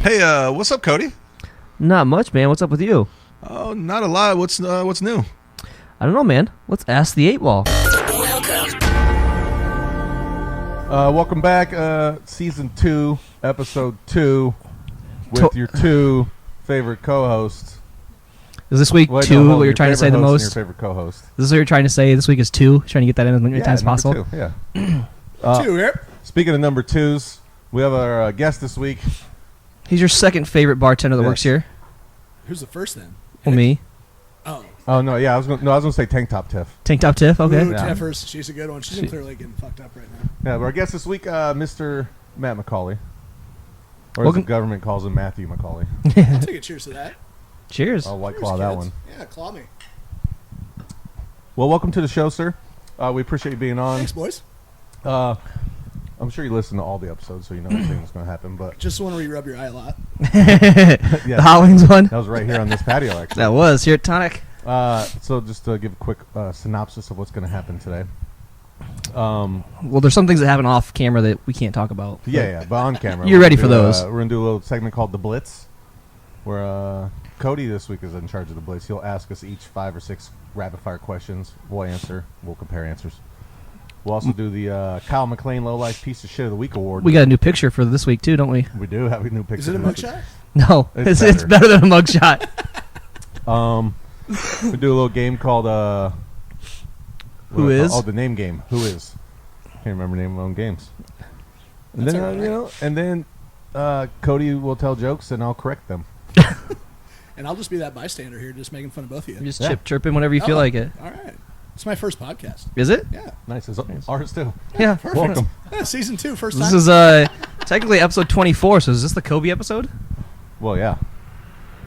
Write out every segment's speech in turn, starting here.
Hey, what's up, Cody? Not much, man. What's up with you? Oh, not a lot. What's new? I don't know, man. Let's ask the 8-Ball. Welcome back, Season 2, Episode 2, with your two favorite co-hosts. Is this week what you're trying to say the most? Your favorite co-host. Is this what you're trying to say? This week is 2? Trying to get that in as many times as possible? 2, yeah. 2, yep. Speaking of number 2s, we have our guest this week. He's your second favorite bartender that works here. Who's the first then? Well, me. Oh no, yeah, I was gonna say Tank Top Tiff. Tank Top Tiff, okay. Ooh, Tiffers, she's a good one. She's in Clear Lake getting fucked up right now. Yeah, but our guest this week, Mr. Matt McCauley, or as the government calls him, Matthew McCauley. I'll take a cheers to that. Cheers. I'll white Cheers, claw that kids. one. Yeah, claw me. Well, welcome to the show, sir. We appreciate you being on. Thanks, boys. I'm sure you listen to all the episodes, so you know everything that's going to happen. But Just the one where you rub your eye a lot. The Hot Wings one? That was right here on this patio, actually. That was here at Tonic. So just to give a quick synopsis of what's going to happen today. Well, there's some things that happen off camera that we can't talk about. Yeah, but on camera. You're ready for those. We're going to do a little segment called The Blitz, where Cody this week is in charge of the Blitz. He'll ask us each 5 or 6 rapid-fire questions. We'll answer. We'll compare answers. We'll also do the Kyle McLean Low Life Piece of Shit of the Week award. We got a new picture for this week, too, don't we? We do have a new picture. Is it a mugshot? No, it's better than a mugshot. We do a little game called Who Is? Oh, the name game. Who Is? Can't remember the name of my own games. And That's then all right. and then Cody will tell jokes and I'll correct them. And I'll just be that bystander here, just making fun of both of you. Just chirping whenever you feel like it. All right. It's my first podcast. Is it? Yeah. Nice. It's ours too. Yeah. Perfect. Welcome. Yeah, season 2, first time. This is technically episode 24, so is this the Kobe episode? Well, yeah.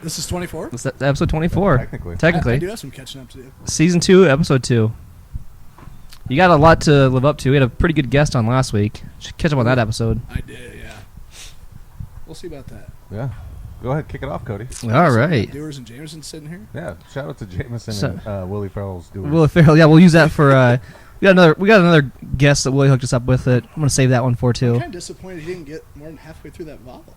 This is 24? This is episode 24. Technically. I do have some catching up to do. Season 2, episode 2. You got a lot to live up to. We had a pretty good guest on last week. Should catch up on that episode. I did, yeah. We'll see about that. Yeah. Go ahead, kick it off, Cody. All right. Dewars and Jameson sitting here. Yeah. Shout out to Jameson and Willie Farrell's doing. Will Ferrell. Yeah, we'll use that for. We got another guest that Willie hooked us up with. It. I'm gonna save that one for too. I'm kind of disappointed he didn't get more than halfway through that bottle.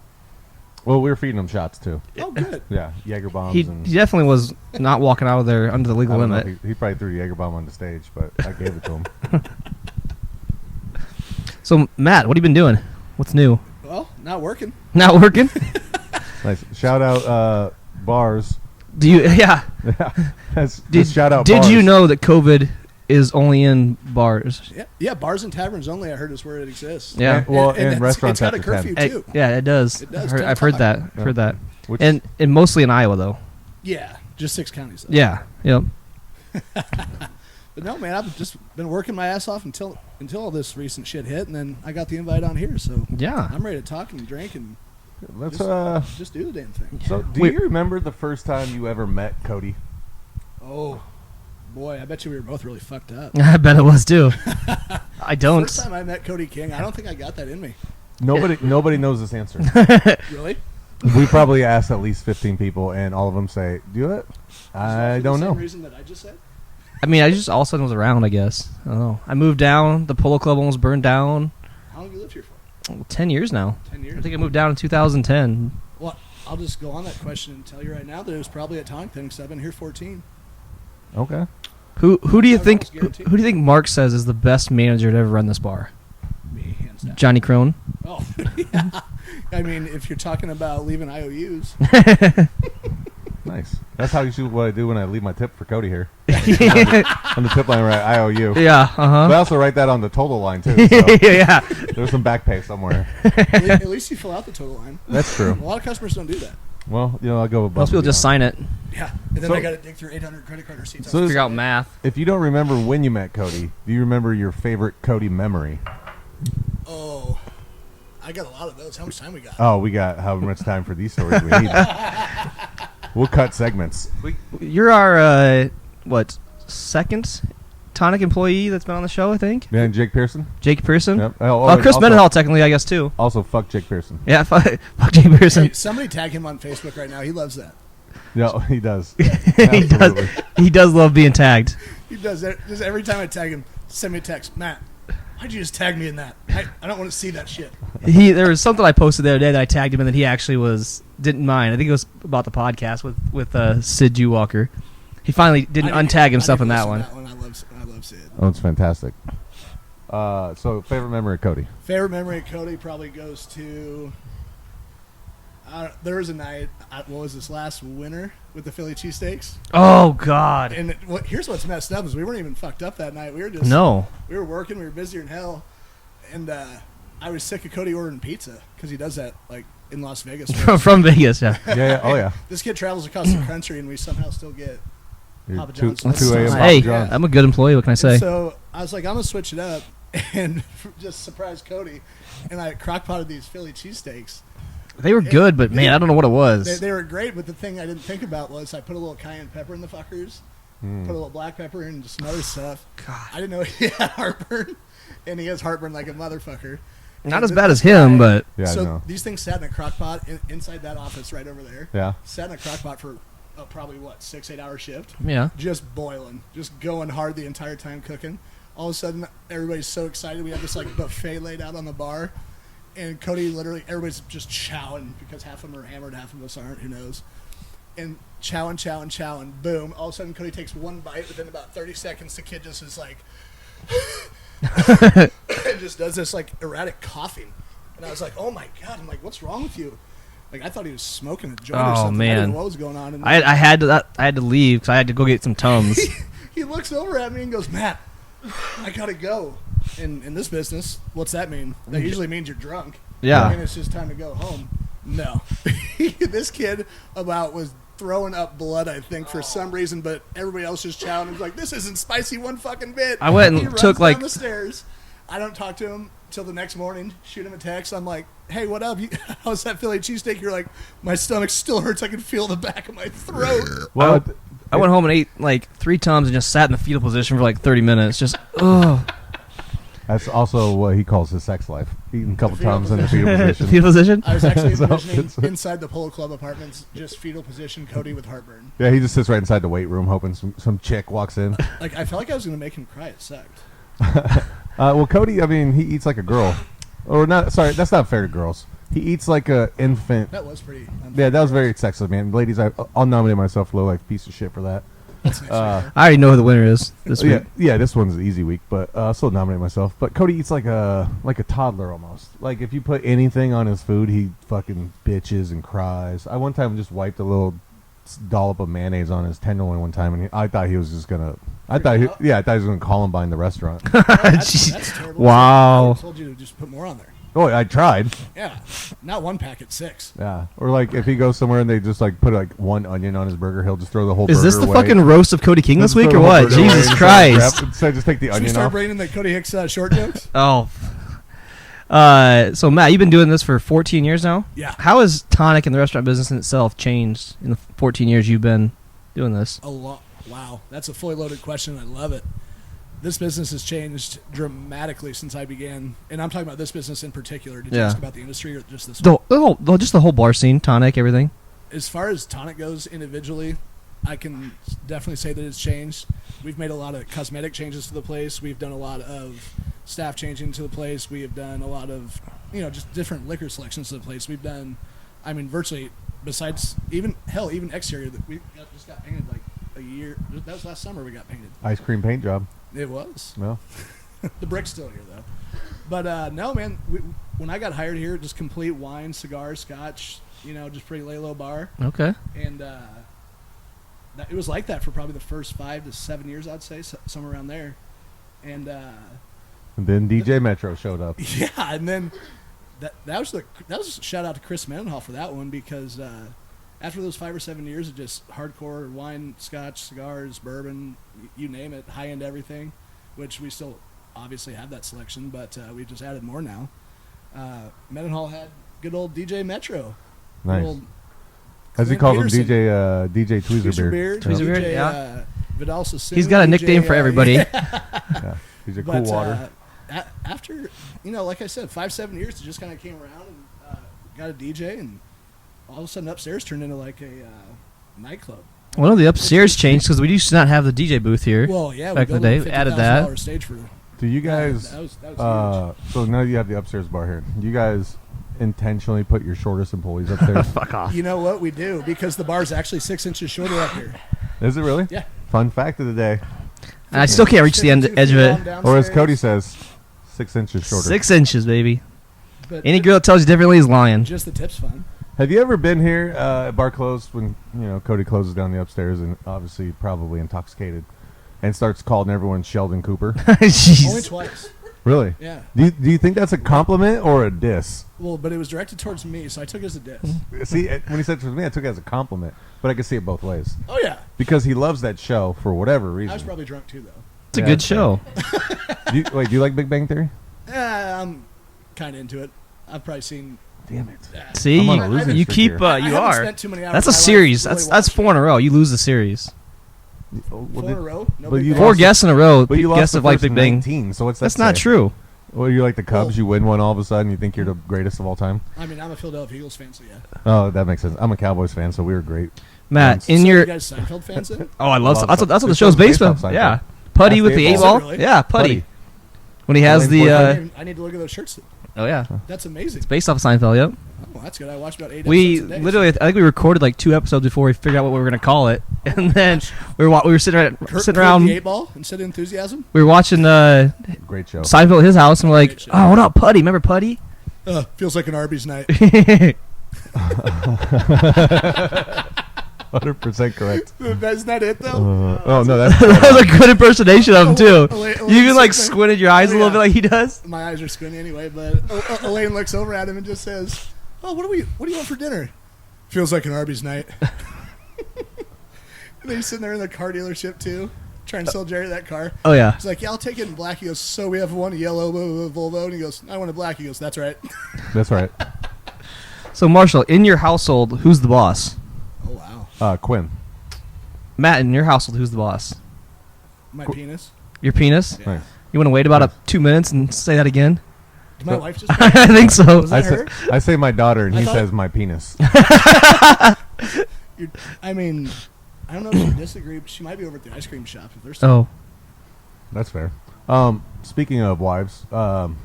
Well, we were feeding him shots too. Oh, good. Yeah, Jaeger bombs. He definitely was not walking out of there under the I legal don't know limit. if he probably threw the Jaeger bomb on the stage, but I gave it to him. So Matt, what have you been doing? What's new? Well, not working. Not working. Nice. Shout out bars. Do you? Yeah. Shout out. Did bars. you know that COVID is only in bars? Yeah, bars and taverns only, I heard, is where it exists. Yeah. And restaurants it's got a after curfew, 10. too. Yeah, it does. It does, I've heard that. Yeah. Heard that. Which- And mostly in Iowa though. Yeah, just 6 counties, though. Yeah. Yep. But no, man, I've just been working my ass off until all this recent shit hit, and then I got the invite on here, so Yeah. I'm ready to talk and drink and Let's just do the damn thing. So, do you remember the first time you ever met Cody? Oh, boy, I bet you we were both really fucked up. I bet it was too. I don't. First time I met Cody King, I don't think I got that in me. Nobody knows this answer. Really? We probably asked at least 15 people, and all of them say, "Do it." I don't know. For the same reason that I just said. I mean, I just all of a sudden was around, I guess. I don't know. I moved down. The Polo Club almost burned down. How long have you lived here for? 10 years now. 10 years? I think I moved down in 2010. Well, I'll just go on that question and tell you right now that it was probably a Tonic thing, because I've been here 14. Okay. Who do you I think? almost guarantee. Who do you think Mark says is the best manager to ever run this bar? Me, hands down. Johnny Crone. Oh, yeah. I mean, if you're talking about leaving IOUs. Nice. That's how you shoot what I do when I leave my tip for Cody here. On the tip line, right? IOU. Yeah. But I also write that on the total line too. So Yeah. there's some back pay somewhere. At least you fill out the total line. That's true. A lot of customers don't do that. Well, I'll go above. Most people and just beyond. sign it. Yeah, and then So- I got to dig through 800 credit card receipts. So Figure out math. If you don't remember when you met Cody, do you remember your favorite Cody memory? Oh, I got a lot of those. How much time we got? Oh, we got how much time for these stories we need. We'll cut segments. You're our second Tonic employee that's been on the show, I think. Yeah, and Jake Pearson. Jake Pearson. Yep. Chris also- Mendenhall, technically, I guess too. Also, fuck Jake Pearson. Yeah, fuck Jake Pearson. Hey, somebody tag him on Facebook right now. He loves that. No, he does. He does. Absolutely. He does love being tagged. He does. Just every time I tag him, send me a text. Matt, Why'd you just tag me in that? I don't want to see that shit. There was something I posted the other day that I tagged him in that he actually didn't mind. I think it was about the podcast with Sid Jewalker. He finally didn't untag himself in that one. I love Sid. Oh, it's fantastic. So favorite memory of Cody? Favorite memory of Cody probably goes to. There was a night. What was this last winter with the Philly cheesesteaks? Oh God! And here's what's messed up is we weren't even fucked up that night. We were just We were working. We were busier than hell, and I was sick of Cody ordering pizza because he does that like in Las Vegas. From Vegas, yeah. Yeah. Oh yeah. This kid travels across the country, and we somehow still get Papa Two John's. a.m. Hey, Papa John's. I'm a good employee. What can I say? And so I was like, I'm gonna switch it up and just surprise Cody, and I crock-potted these Philly cheesesteaks. They were good, but man, I don't know what it was. They were great, but the thing I didn't think about was I put a little cayenne pepper in the fuckers, put a little black pepper and just some other stuff. God. I didn't know he had heartburn, and he has heartburn like a motherfucker. Not as bad as him, but Yeah, I so know. these things sat in a crock pot inside that office right over there. Yeah. Sat in a crock pot for probably 6-8 hour shift. yeah. Just boiling, just going hard the entire time cooking. All of a sudden, everybody's so excited. We have this like buffet laid out on the bar. And Cody everybody's just chowing because half of them are hammered, half of us aren't, who knows. And chowing, boom. All of a sudden, Cody takes one bite. Within about 30 seconds, the kid just is like, and just does this like erratic coughing. And I was like, oh my God. I'm like, what's wrong with you? Like, I thought he was smoking a joint or Oh, something. I man. didn't know what was going on. And I had to leave because I had to go get some Tums. he looks over at me and goes, Matt, I gotta go. In this business, what's that mean? That usually means you're drunk. Yeah. And it's just time to go home. No. This kid was throwing up blood, I think, for some reason, but everybody else just chowing and was like, this isn't spicy one fucking bit. I went and he runs took, like- down the stairs. I don't talk to him till the next morning, shoot him a text. I'm like, hey, what up? How's that Philly cheesesteak? You're like, my stomach still hurts. I can feel the back of my throat. Well, I went home and ate like 3 Tums and just sat in the fetal position for like 30 minutes. Just, ugh. that's also what he calls his sex life. Eating a couple times in the fetal position. Fetal position? I was actually So envisioning it's- inside the Polo Club apartments, just fetal position, Cody with heartburn. Yeah, he just sits right inside the weight room, hoping some chick walks in. Like, I felt like I was going to make him cry. It sucked. Well, Cody, I mean, he eats like a girl. Or not? Sorry, that's not fair to girls. He eats like a infant. That was pretty unfair. Yeah, that was very sexist, man. Ladies, I'll nominate myself low like piece of shit for that. That's next year. I already know who the winner is this week. Yeah, this one's an easy week, but I'll still nominate myself. But Cody eats like a toddler almost. Like if you put anything on his food, he fucking bitches and cries. I one time just wiped a little dollop of mayonnaise on his tenderloin one time, and I thought he was just gonna. I thought he was gonna Columbine the restaurant. That's terrible. Wow. I told you to just put more on there. Oh, I tried. Yeah. Not one packet, 6. Yeah, or like if he goes somewhere and they just like put like one onion on his burger, he'll just throw the whole. Is burger this the away. fucking roast of Cody King this Just week throw or the whole what? burger away Jesus and Christ. So just take the Should we onion start off. bringing the Cody Hicks short jokes? Oh. So, Matt, you've been doing this for 14 years now? Yeah. How has Tonic and the restaurant business in itself changed in the 14 years you've been doing this? A lot. Wow. That's a fully loaded question. I love it. This business has changed dramatically since I began. And I'm talking about this business in particular. Did you Yeah. ask about the industry or just this one? Just the whole bar scene, Tonic, everything? As far as Tonic goes individually, I can definitely say that it's changed. We've made a lot of cosmetic changes to the place. We've done a lot of staff changing to the place. We have done a lot of, just different liquor selections to the place. We've done, virtually, besides, even exterior, that just got painted like a year. That was last summer we got painted. Ice cream paint job. It was. No. The brick's still here, though. But, no, man, when I got hired here, just complete wine, cigars, scotch, just pretty lay-low bar. Okay. And it was like that for probably the first 5 to 7 years, I'd say, somewhere around there. And And then DJ Metro showed up. yeah, and then that was a shout out to Chris Mendenhall for that one because after those 5 or 7 years of just hardcore wine, scotch, cigars, bourbon, you name it, high end everything, which we still obviously have that selection, but we just added more now. Mendenhall had good old DJ Metro. Good Nice. old As he Clint calls him, Peterson. DJ Tweezerbeard, Tweezerbeard. Tweezerbeard, DJ, yeah. Vidal Sassoon. He's got a nickname for everybody. Yeah. He's a cool water. After, like I said, 5-7 years, it just kind of came around and got a DJ, and all of a sudden upstairs turned into like a nightclub. Well, the upstairs changed because we used to not have the DJ booth here. Well, yeah, Back we in the built day, a added $50,000 that. stage for Do you guys? That was huge. So now you have the upstairs bar here. Do you guys intentionally put your shortest employees upstairs? Fuck off. You know what we do because the bar's actually 6 inches shorter up here. Is it really? Yeah. Fun fact of the day. And I still can't reach the edge of it. Or as Cody says, 6 inches shorter. 6 inches, baby. But Any girl that tells you differently is lying. just the tip's fun. Have you ever been here at bar closed when Cody closes down the upstairs and obviously probably intoxicated and starts calling everyone Sheldon Cooper? Only Jeez. twice. Really? Yeah. Do you think that's a compliment or a diss? Well, but it was directed towards me, so I took it as a diss. See, when he said it to me, I took it as a compliment, but I could see it both ways Oh yeah. because he loves that show for whatever I reason. was probably drunk too, though. It's a Yeah, good that's show. Do you like Big Bang Theory? Yeah, I'm kind of into it. I've probably seen. Damn it! See, I'm on a losing you streak keep. here. I You haven't are. spent too many hours That's of a my life series. really That's 4 in a row. You lose the series. Well, 4 in a row. No but Big you Bang. 4 lost guests in a row. But you lost Guests the of like first Big Bang. 19, so what's that That's not say? true. Well, you're like the Cubs. Well- You win one all of a sudden. You think you're the greatest of all time. I mean, I'm a Philadelphia Eagles fan, so yeah. Oh, that makes sense. I'm a Cowboys fan, so we were great. Matt, So in So your. you guys Seinfeld fans then? Oh, I love. Love That's what the Seinfeld. show's based on. Based off Yeah, Seinfeld. Putty That's with the the 8 8 ball. ball. Really? Yeah, Putty. Putty. When he has Elaine the. Fortnite. I need to look at those shirts. Oh yeah, That's amazing. it's based off of Seinfeld. Yep. Oh, that's good. I watched about 8 We episodes a day. literally, I think we recorded like 2 episodes before we figured out what we were gonna call it, and then we were sitting Kurt around. the 8 ball instead of enthusiasm. We were watching Great show. Seinfeld at his house, and we're like, Great show. "Oh, what up, Putty? Remember Putty?" Feels like an Arby's night. 100% correct. Isn't that it though? Oh no, that's That was a good impersonation of him too. Elaine You even like sits there- squinted your eyes a Oh, little yeah. bit like he does. My eyes are squinty anyway, but Elaine looks over at him and just says, "Oh, what do you want for dinner?" Feels like an Arby's night. And then he's sitting there in the car dealership too, trying to sell Jerry that car. Oh yeah. He's like, "Yeah, I'll take it in black." He goes, "So we have one yellow Volvo," and he goes, "I want a black." He goes, "That's right." That's right. So Marshall, in your household, who's the boss? Oh wow, Quinn. Matt, in your household, who's the boss? my penis. Your penis? Yeah. Nice. You want to wait about 2 minutes and say that again? Did my wife just? I think so. Was that her? I say my daughter, and I he thought- says my penis. I mean, I don't know if you disagree, but she might be over at the ice cream shop. If there's Oh, That's fair. Speaking of wives, when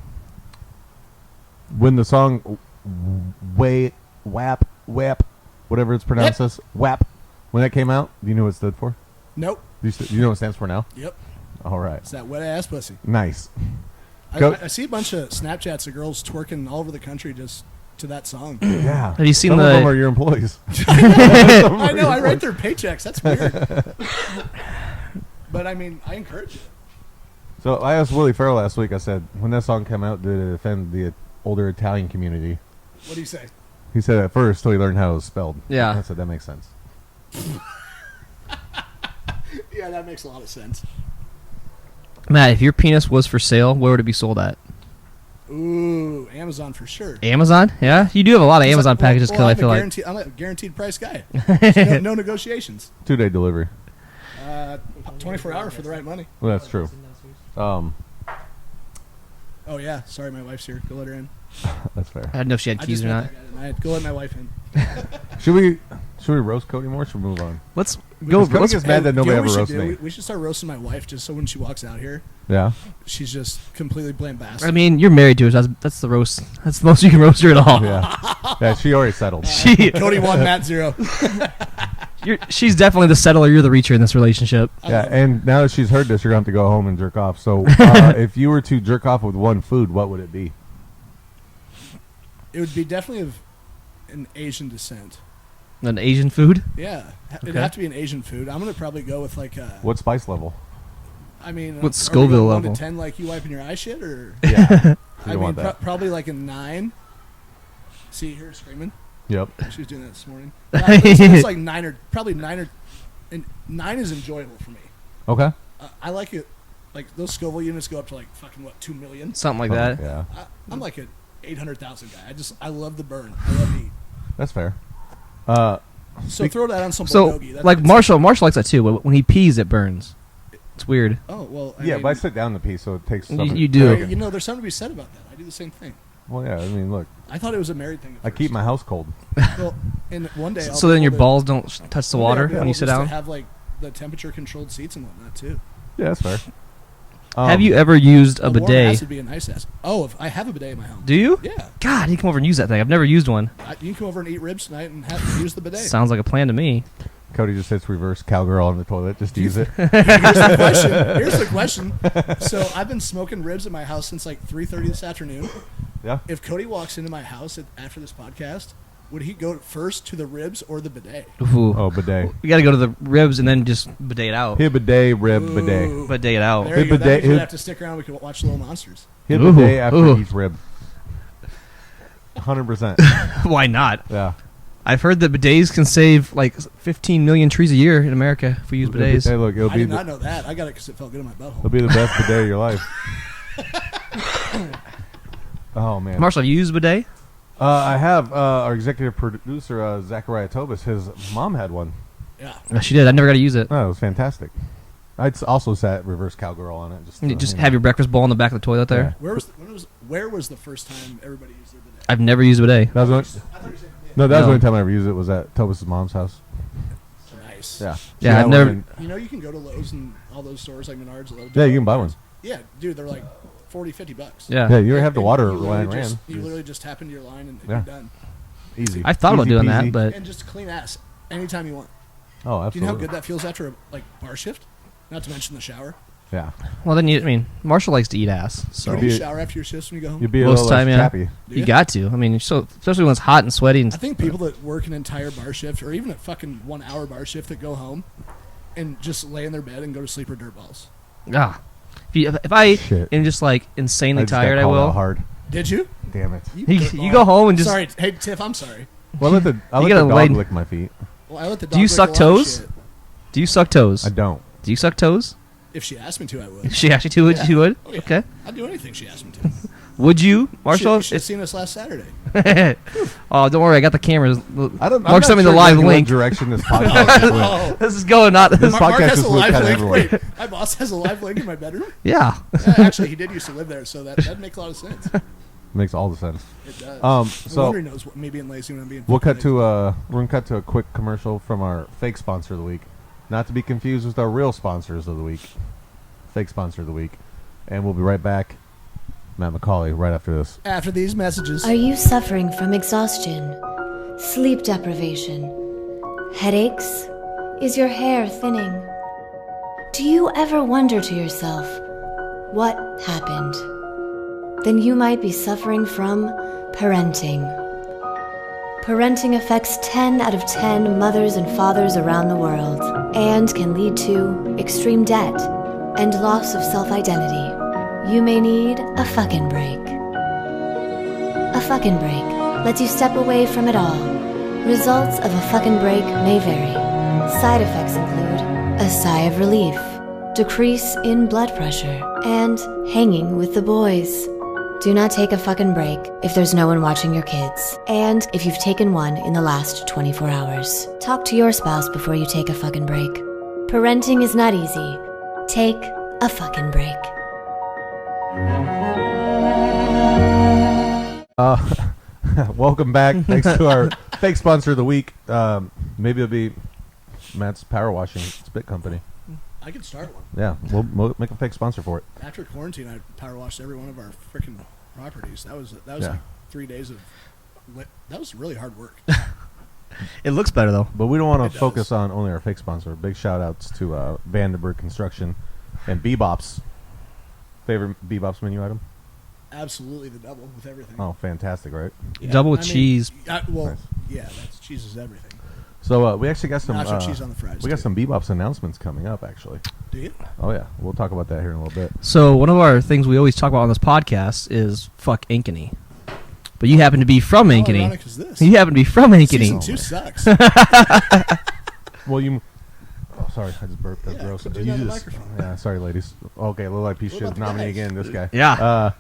the song WAP, whatever it's pronounced as, WAP, when that came out, do you know what it stood for? Nope. Do you know what it stands for now? Yep. All right. It's that wet ass pussy. Nice. Go- I see a bunch of Snapchats of girls twerking all over the country just to that song. Yeah. Have you seen Some of the- them are your employees. I know. I write their paychecks. That's weird. But I mean, I encourage it. So I asked Willie Farrell last week, I said, when that song came out, did it offend the older Italian community? What do you say? He said at first till he learned how it was spelled. Yeah. I said, that makes sense. Yeah, that makes a lot of sense. Matt, if your penis was for sale, where would it be sold at? Ooh, Amazon for sure. Amazon? Yeah, you do have a lot of It's Amazon like- packages. well, Cause I I'm feel a like guaranteed, I'm a guaranteed price guy. So no negotiations. 2-day delivery. 24 hour for the right money. Well, that's true. Oh yeah, sorry, my wife's here. Go let her in. That's fair. I didn't know if she had I keys just or met not. that guy tonight. Go let my wife in. Should we roast Cody more? Or should we move on? Let's Because go. Cody Let's, gets mad that You know nobody what we ever should roasts do? me. We should start roasting my wife just so when she walks out here, Yeah. she's just completely lambasted. I mean, you're married to her. So that's the roast. That's the most you can roast her at all. Yeah. Yeah. She already settled. She, Cody 1, Matt 0. she's definitely the settler. You're the reacher in this relationship. Yeah. And now that she's heard this, you're gonna have to go home and jerk off. So, if you were to jerk off with one food, what would it be? It would be definitely of an Asian descent. An Asian food. Yeah, it'd Okay. have to be an Asian food. I'm gonna probably go with like What spice level? I mean, What are we Scoville going 1 level? to 10, like you wiping your eye shit, or Yeah. I You mean, want that? probably like a 9. See her screaming. Yep. She was doing that this morning. It's like 9 or probably 9 or, and 9 is enjoyable for me. Okay. I like it. Like those Scoville units go up to like fucking what 2 million. Something like Oh, that. Yeah. I'm like an 800,000 guy. I love the burn. I love heat. That's fair. So throw that on some So, bulgogi. That's like good Marshall likes that too. But when he pees, it burns. It's weird. stuff. Oh well. I Yeah, mean, but I sit down to pee, so it takes. You- something- you do. You know, there's something to be said about that. I do the same thing. Well, yeah. I mean, look, I thought it was a married thing. At I keep first. my house cold. Well, and one day. I'll So be then your able to- balls don't touch the one day I'll water be when able you sit just to down. Have like the temperature controlled seats and whatnot too. Yeah, that's fair. Have you ever used a warm ass bidet? would be a nice ass. Oh, I have a bidet in my home. Do you? Yeah. God, you come over and use that thing. I've never used one. You can come over and eat ribs tonight and use the bidet. Sounds like a plan to me. Cody just hits reverse cowgirl on the toilet. Just use it. Here's the question. So I've been smoking ribs at my house since like 3:30 this afternoon. Yeah. If Cody walks into my house after this podcast, would he go first to the ribs or the bidet? Ooh. Oh, bidet. We got to go to the ribs and then just bidet it out. Hit bidet, rib, Ooh. bidet. Bidet it out. There you Hey, go. That bidet- means we'd have to stick around. We could watch Little Monsters. Hit Ooh. bidet after Ooh. each rib. 100%. Why not? Yeah. I've heard that bidets can save like 15 million trees a year in America if we use bidets. Hey, look, I did not know that. I got it because it felt good in my it'll butthole. be the best bidet of your life. Oh, man. Marshall, have you used a bidet? I have our executive producer, Zachariah Tobis. His mom had one. Yeah. Oh, she did. I never got to use it. Oh, it was fantastic. I'd also sat reverse cowgirl on it. Just have your breakfast bowl in the back of the toilet there. Yeah. Where was the first time everybody used their bidet? I've never used a bidet. That was I thought you said no, that was the No. only time I ever used it was at Tobis' mom's house. nice. Yeah. Yeah, She had I've never- one in- You know you can go to Lowe's and all those stores like Menards. Lowe's, Yeah, you can buy one. Yeah, dude, they're like $40-$50. Yeah. Yeah, you already have the And water you literally line just- ran. You literally just tap into your line and Yeah. you're done. Easy. I thought about Easy doing peasy. that, but And just clean ass anytime you want. Oh, Do you know how absolutely. good that feels after a bar shift? Not to mention the shower. Yeah. well, then Marshall likes to eat ass, so So do you Be- shower after your shifts when you go home? You'd be a Most little time, less yeah. chappy. Do you got to. I mean, especially when it's hot and sweaty. And I think people that work an entire bar shift or even a fucking 1 hour bar shift that go home and just lay in their bed and go to sleep are dirtballs. if I Shit. am just like insanely I just got tired, I called out will. hard. Did you? Damn it. You go home and just. Sorry. Hey, Tiff, I'm sorry. Well, I let the You gotta dog lay- lick my feet. Well, I let the dog Do you lick suck a lot of toes? shit. Do you suck toes? I don't. Do you suck toes? If she asked me to, I If would. she actually would, Yeah. you would. Oh, yeah. Okay. I'd do anything she asked me to. Would you, Marshall? You should have seen us last Saturday. Oh, don't worry. I got the cameras. I don't. Mark sent me the live link. Direction this podcast went. This is going not. This Mark podcast has is a with live kinda link. everywhere. Wait, my boss has a live link in my bedroom? Yeah. Actually, he did used to live there, so that'd make a lot of sense. Makes all the sense. It does. Um, No so- wonder he knows me being lazy when I'm being We'll fucking cut to we're gonna cut to a quick commercial from our fake sponsor of the week, not to be confused with our real sponsors of the week. Fake sponsor of the week, and we'll be right back. Matt McCauley, right after this. After these messages. Are you suffering from exhaustion, sleep deprivation, headaches? Is your hair thinning? Do you ever wonder to yourself, what happened? Then you might be suffering from parenting. Parenting affects 10 out of 10 mothers and fathers around the world and can lead to extreme debt and loss of self-identity. You may need a fucking break. A fucking break lets you step away from it all. Results of a fucking break may vary. Side effects include a sigh of relief, decrease in blood pressure, and hanging with the boys. Do not take a fucking break if there's no one watching your kids, and if you've taken one in the last 24 hours. Talk to your spouse before you take a fucking break. Parenting is not easy. Take a fucking break. Welcome back. Thanks to our fake sponsor of the week. Maybe it'll be Matt's Power Washing Spit Company. I could start one. Yeah, we'll make a fake sponsor for it. After quarantine, I power washed every one of our freaking properties. That was Yeah. like 3 days of. That was really hard work. It looks better though. But we don't want It to does. focus on only our fake sponsor. Big shout outs to Vandenberg Construction and Bebop's. Favorite Bebop's menu item? Absolutely the double with everything. Oh, fantastic, right? Yeah, Double with I mean, cheese. well, Nice. yeah, that's cheese is everything. So we actually got some Nacho cheese on the fries. we got too. some Bebop's announcements coming up, actually. Do you? Oh yeah, we'll talk about that here in a little bit. So one of our things we always talk about on this podcast is fuck Ankeny. But you happen to be from How Ankeny. ironic is this? You happen to be from Season Ankeny. 2 sucks. Well, you. Oh, sorry, I just burped. That's Yeah, gross. quit Did doing you that on just? the microphone. Yeah, sorry, ladies. Okay, Little IP What should about the nominate guys? again. This guy. Yeah.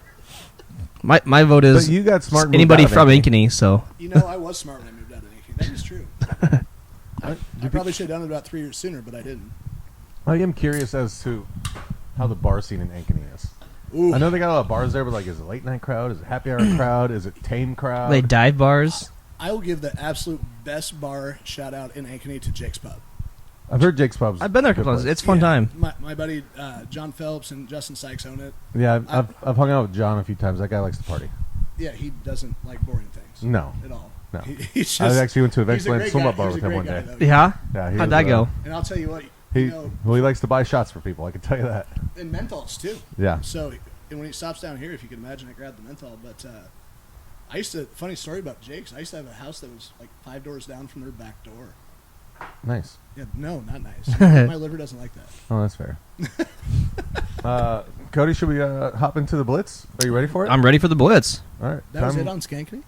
My vote is But you got smart. moved anybody out of from Ankeny. Ankeny. So You know, I was smart when I moved out of Ankeny. That is true. I probably should have done it about 3 years sooner, but I didn't. I am curious as to how the bar scene in Ankeny is. Ooh. I know they got a lot of bars there, but like, is it late night crowd? Is it happy hour crowd? Is it tame crowd? they dive bars. I will give the absolute best bar shout out in Ankeny to Jake's Pub. I've heard Jake's Pub's. I've been there a good couple times. place. It's a fun time. My buddy John Phelps and Justin Sykes own it. Yeah, I've hung out with John a few times. That guy likes to party. Yeah, he doesn't like boring things. No. At all. No. He's just, I actually went to a he's a Vanceland great swim guy. up bar He's with a him great one guy, day. though. Yeah? Yeah, he How'd was, that go? And I'll tell you what, He you know, well, he likes to buy shots for people. I can tell you that. and menthols too. Yeah. So, and when he stops down here, if you can imagine, I grabbed the menthol. But I used to, funny story about Jake's, I used to have a house that was like 5 doors down from their back door. Nice. Yeah, no, not nice. My liver doesn't like that. Oh, that's fair. Cody, should we hop into the Blitz? Are you ready for it? I'm ready for the Blitz. All right. That was it on Skankany?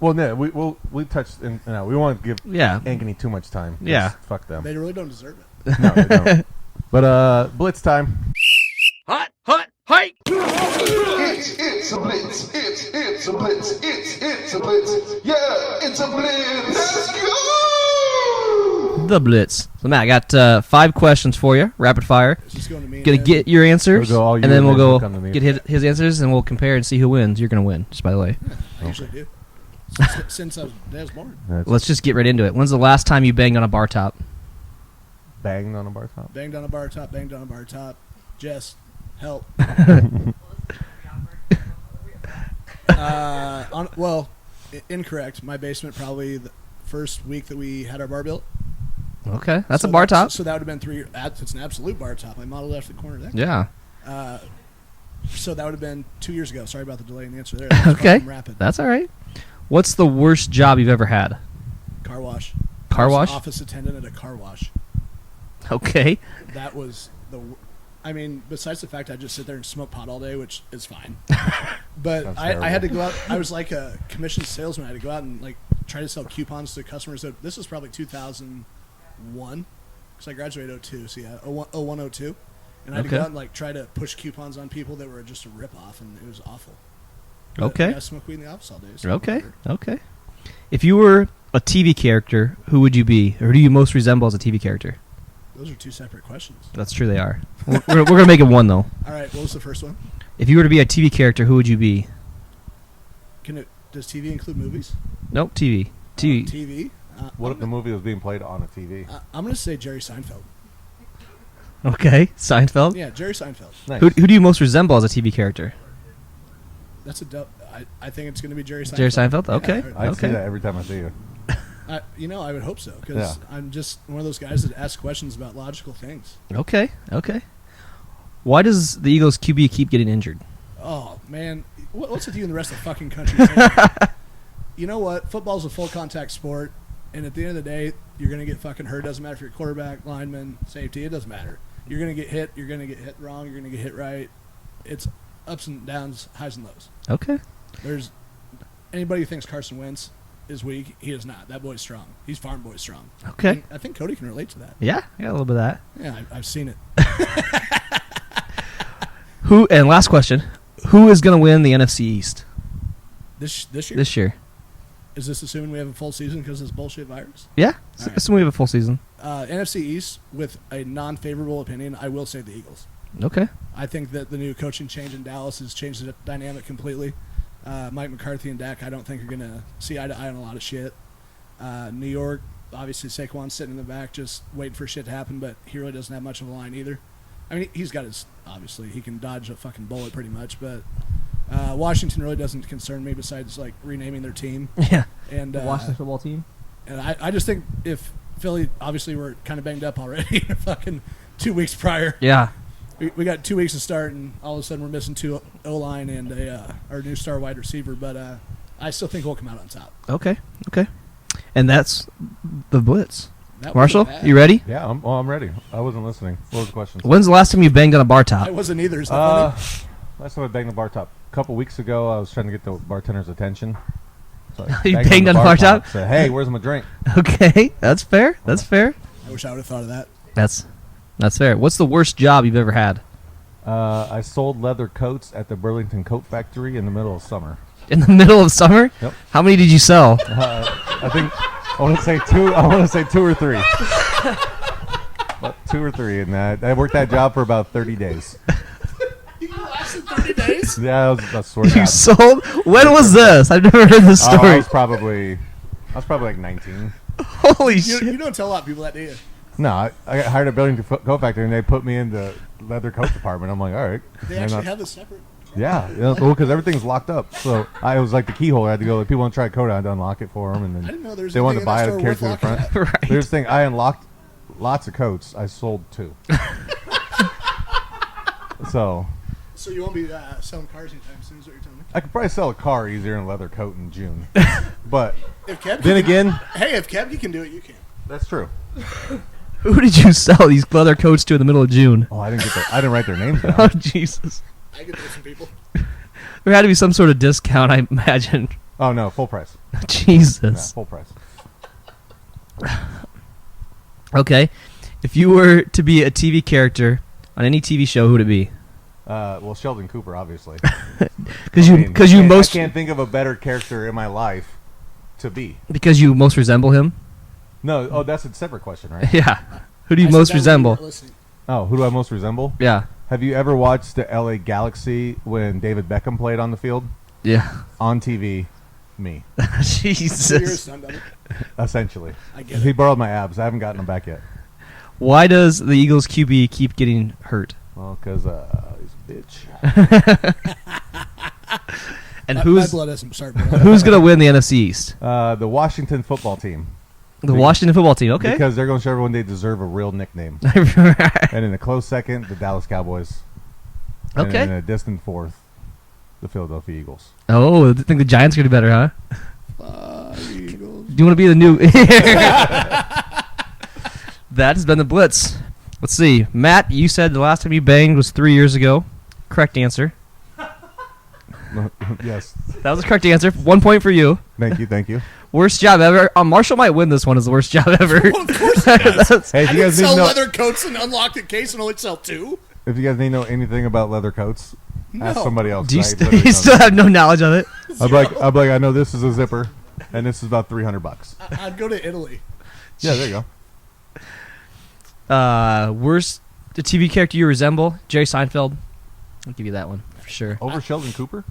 Well, no, we touched in and out. We won't give Yeah. Ankeny too much time. Yeah. Just fuck them. They really don't deserve it. No, they don't. But Blitz time. Hot, hike! It's a blitz. It's a blitz. It's a blitz. Yeah, it's a blitz. Let's go. The Blitz. So, Matt, I got 5 questions for you, rapid fire. It's just going to me. Gonna get your answers, We'll go all you and then and we'll then we'll go come to me. get his answers, and we'll compare and see who wins. You're gonna win, just by the way. I usually do. Since I was born. That's Let's just get right into it. When's the last time you banged on a bar top? banged on a bar top. Banged on a bar top, banged on a bar top. Jess, help. Incorrect. My basement probably the first week that we had our bar built. Okay, that's So a bar top. So that would have been 3 years. It's an absolute bar top. I modeled after the corner of that. Yeah. So that would have been 2 years ago. Sorry about the delay in the answer there. That was Okay, fucking rapid. that's all right. What's the worst job you've ever had? Car wash. Car I was wash? an office attendant at a car wash. Okay. That was I mean, besides the fact I just sit there and smoke pot all day, which is fine. But Sounds I had to terrible. go out. I was like a commissioned salesman. I had to go out and like try to sell coupons to customers. So this was probably 2001 because I graduated 02. So yeah, 01, 02. And I had to Okay. go out and like try to push coupons on people that were just a ripoff, and it was awful. But, Okay. yeah, I smoked weed in the office all day. So Okay. whatever. Okay. If you were a TV character, who would you be? Or who do you most resemble as a TV character? Those are 2 separate questions. That's true, they are. We're going to make it one, though. All right, what was the first one? If you were to be a TV character, who would you be? Does TV include movies? Nope, TV. TV. TV. What if the movie was being played on a TV? I'm going to say Jerry Seinfeld. Okay. Seinfeld? Yeah, Jerry Seinfeld. Nice. Who do you most resemble as a TV character? That's I think it's going to be Jerry Seinfeld. Jerry Seinfeld? Yeah, Okay. I see Okay. that every time I see you. I would hope so because Yeah. I'm just one of those guys that asks questions about logical things. Okay. Okay. Why does the Eagles QB keep getting injured? Oh man, what's with you and the rest of the fucking country? You know what? Football's a full contact sport, and at the end of the day, you're gonna get fucking hurt. Doesn't matter if you're a quarterback, lineman, safety. It doesn't matter. You're gonna get hit. You're gonna get hit wrong. You're gonna get hit right. It's ups and downs, highs and lows. Okay. There's anybody who thinks Carson Wentz is weak. He is not. That boy's strong. He's farm boy strong. Okay. And I think Cody can relate to that. Yeah, I got a little bit of that. Yeah, I've seen it. And last question, who is going to win the NFC East This year? this year? Is this assuming we have a full season because of this bullshit virus? Yeah, All right. assume we have a full season. NFC East, with a non-favorable opinion, I will say the Eagles. Okay. I think that the new coaching change in Dallas has changed the dynamic completely. Mike McCarthy and Dak, I don't think are going to see eye to eye on a lot of shit. New York, obviously Saquon's sitting in the back just waiting for shit to happen, but he really doesn't have much of a line either. I mean, he's got his, obviously, he can dodge a fucking bullet pretty much, but Washington really doesn't concern me besides, like, renaming their team. Yeah. And The Washington football team? And I just think if Philly, obviously, we're kind of banged up already fucking 2 weeks prior. Yeah. We got 2 weeks to start, and all of a sudden we're missing 2 O-line and our new star wide receiver. But I still think we'll come out on top. Okay. Okay. And that's the Blitz. That Marshall, wasn't bad. you ready? Yeah, I'm ready. I wasn't listening. What was the question? When's the last time you banged on a bar top? I wasn't either. Is that funny? Last time I banged the bar top. A couple weeks ago, I was trying to get the bartender's attention. So I You banged banged on the bar top? Said, "Hey, where's my drink?" Okay, that's fair. That's fair. I wish I would have thought of that. That's fair. What's the worst job you've ever had? I sold leather coats at the Burlington Coat Factory in the middle of summer. In the middle of summer? Yep. How many did you sell? I think I want to say two. I want to say 2 or 3. About 2 or 3, and I worked that job for about 30 days. You lasted 30 days? Yeah, I swear to You God. sold? When was this? I've never heard this I story. was probably like 19. Holy You shit. don't tell a lot of people that, do you? No, I got hired at Building Coat Factory, and they put me in the leather coat department. I'm like, all right. They And actually I- have this separate. Yeah, well, because everything's locked up. So I was like the keyhole. I had to go. Like, people want to try a coat, I had to unlock it for them, and I then didn't know there was they wanted to anything in buy that it, store carry it to the worth front. locking up. Right. Here's the thing: I unlocked lots of coats. I sold 2. So So you won't be selling cars anytime soon, is what you're telling me? I could probably sell a car easier in a leather coat in June. But If Kepke then can- again, hey, if Kepke can do it, you can. that's true. Who did you sell these leather coats to in the middle of June? Oh, I didn't write their names Oh, down. Jesus. I can do some people. There had to be some sort of discount, I imagine. Oh no, full price. Yeah, Jesus. full price. Okay. If you were to be a TV character on any TV show, who would it be? Well, Sheldon Cooper, obviously. Because I you, mean, because you I most, can't think of a better character in my life to be. because you most resemble him. No, oh, that's a separate question, right? Yeah. Who do you I said most that when you resemble? weren't listening. Oh, who do I most resemble? Yeah. Have you ever watched the LA Galaxy when David Beckham played on the field? Yeah. On TV, me, So you're his Jesus. son, buddy. essentially. I get He it. borrowed my abs. I haven't gotten them back yet. Why does the Eagles QB keep getting hurt? Well, because he's a bitch. And My who's blood isn't starting. who's gonna win the NFC East? The Washington football team. The Washington football team. Okay. Because they're going to show everyone they deserve a real nickname. Right. And in a close second, the Dallas Cowboys. And Okay. in a distant fourth, the Philadelphia Eagles. Oh, I think the Giants are gonna do better, huh? Eagles. Do you want to be the new? That has been the Blitz. Let's see, Matt. You said the last time you banged was 3 years ago. Correct answer. Yes. That was the correct answer. 1 point for you. Thank you. Thank you. Worst job ever. Marshall might win this one as the worst job ever. Well, of course he does. Hey, if I you didn't guys need sell to know, leather coats and unlock the case and only sell 2. if you guys need to know anything about leather coats, ask No. somebody else. Do you, I st- literally you know still that. have no knowledge of it? I'm like, I know this is a zipper, and this is about $300. I'd go to Italy. Yeah, there you go. Worst the TV character you resemble? Jerry Seinfeld. I'll give you that one for sure. Over Sheldon Cooper.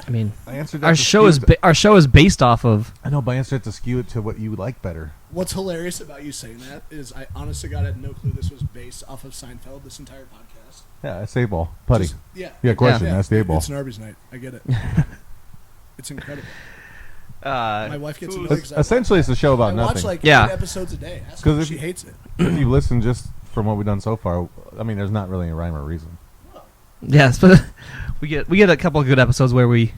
I mean, I answered that our to show skew is it- our show is based off of. I know, but I answered it to skew it to what you would like better. What's hilarious about you saying that is I honest to God had no clue this was based off of Seinfeld, this entire podcast. Yeah, that's A-ball. Putty. Just- yeah. Yeah, question. Yeah. That's the A-ball. It's an Arby's night. I get it. It's incredible. My My wife gets annoyed It's- 'cause I essentially, it's a show about I watch nothing. like Yeah. 8 episodes a day. That's 'Cause why if she you- hates it. If you listen just from what we've done so far, I mean, there's not really a rhyme or reason. Yes, but we get a couple of good episodes where we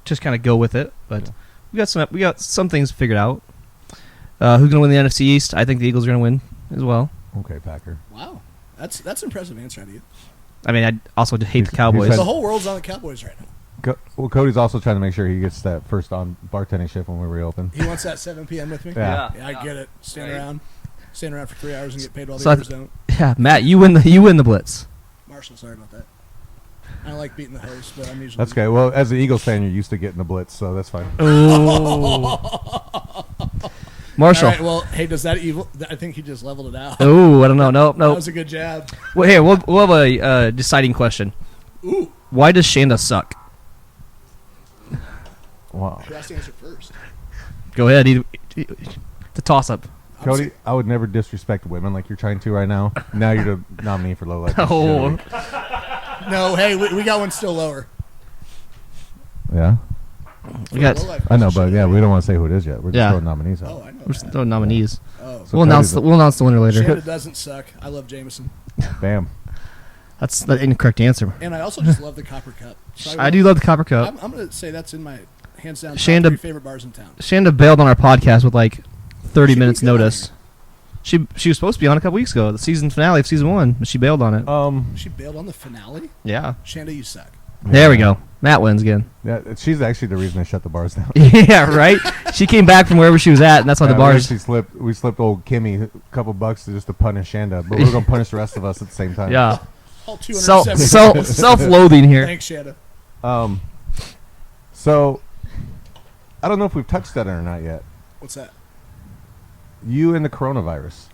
just kind of go with it. But we got some things figured out. Who's gonna win the NFC East? I think the Eagles are gonna win as well. Okay, Packer. Wow. That's an impressive answer out of you. I mean, I also hate He's- the Cowboys. he's The whole world's on the Cowboys right now. Well, Cody's also trying to make sure he gets that first on bartending shift when we reopen. He wants that 7 p.m. with me. Yeah. Yeah, I get it. Stand around for 3 hours and get paid while the So I others don't. Yeah, Matt, you win the Blitz. Marshall, sorry about that. I don't like beating the host, but I'm usually. That's okay. Well, as an Eagles fan, you're used to getting the blitz, so that's fine. Marshall. All right, well, hey, does that evil? I think he just leveled it out. Oh, I don't know. Nope, That nope. was a good jab. Well, here we'll have a deciding question. Ooh, Why does Shanda suck? Wow. who has to answer first? Go ahead. The toss up. Cody, I would never disrespect women like you're trying to right now. Now you're the nominee for low life. Oh. No, hey, we got one still lower. Yeah, We got. Low life I know, question. but yeah, we don't want to say who it is yet. We're just Yeah. throwing nominees out. Oh, I know. We're just that. throwing nominees. Oh, So We'll announce Cody's the winner later. Shanda doesn't suck. I love Jameson, Bam. That's the incorrect answer. and I also just love the Copper Cup. So I do love the Copper Cup. I'm going to say that's in my hands down top Shanda- 3 favorite bars in town. Shanda bailed on our podcast with like 30 She minutes was good on notice. She was supposed to be on a couple weeks ago, the season finale of season 1, but she bailed on it. She bailed on the finale. Yeah. Shanda, you suck. There we go. Matt wins again. Yeah, she's actually the reason I shut the bars down. Yeah, right? She came back from wherever she was at, and that's why the We bars. actually we slipped old Kimmy a couple bucks just to punish Shanda, but we're gonna punish the rest of us at the same time. Yeah. All 270. Self-loathing here. Thanks, Shanda. So I don't know if we've touched that or not yet. What's that? You and the coronavirus.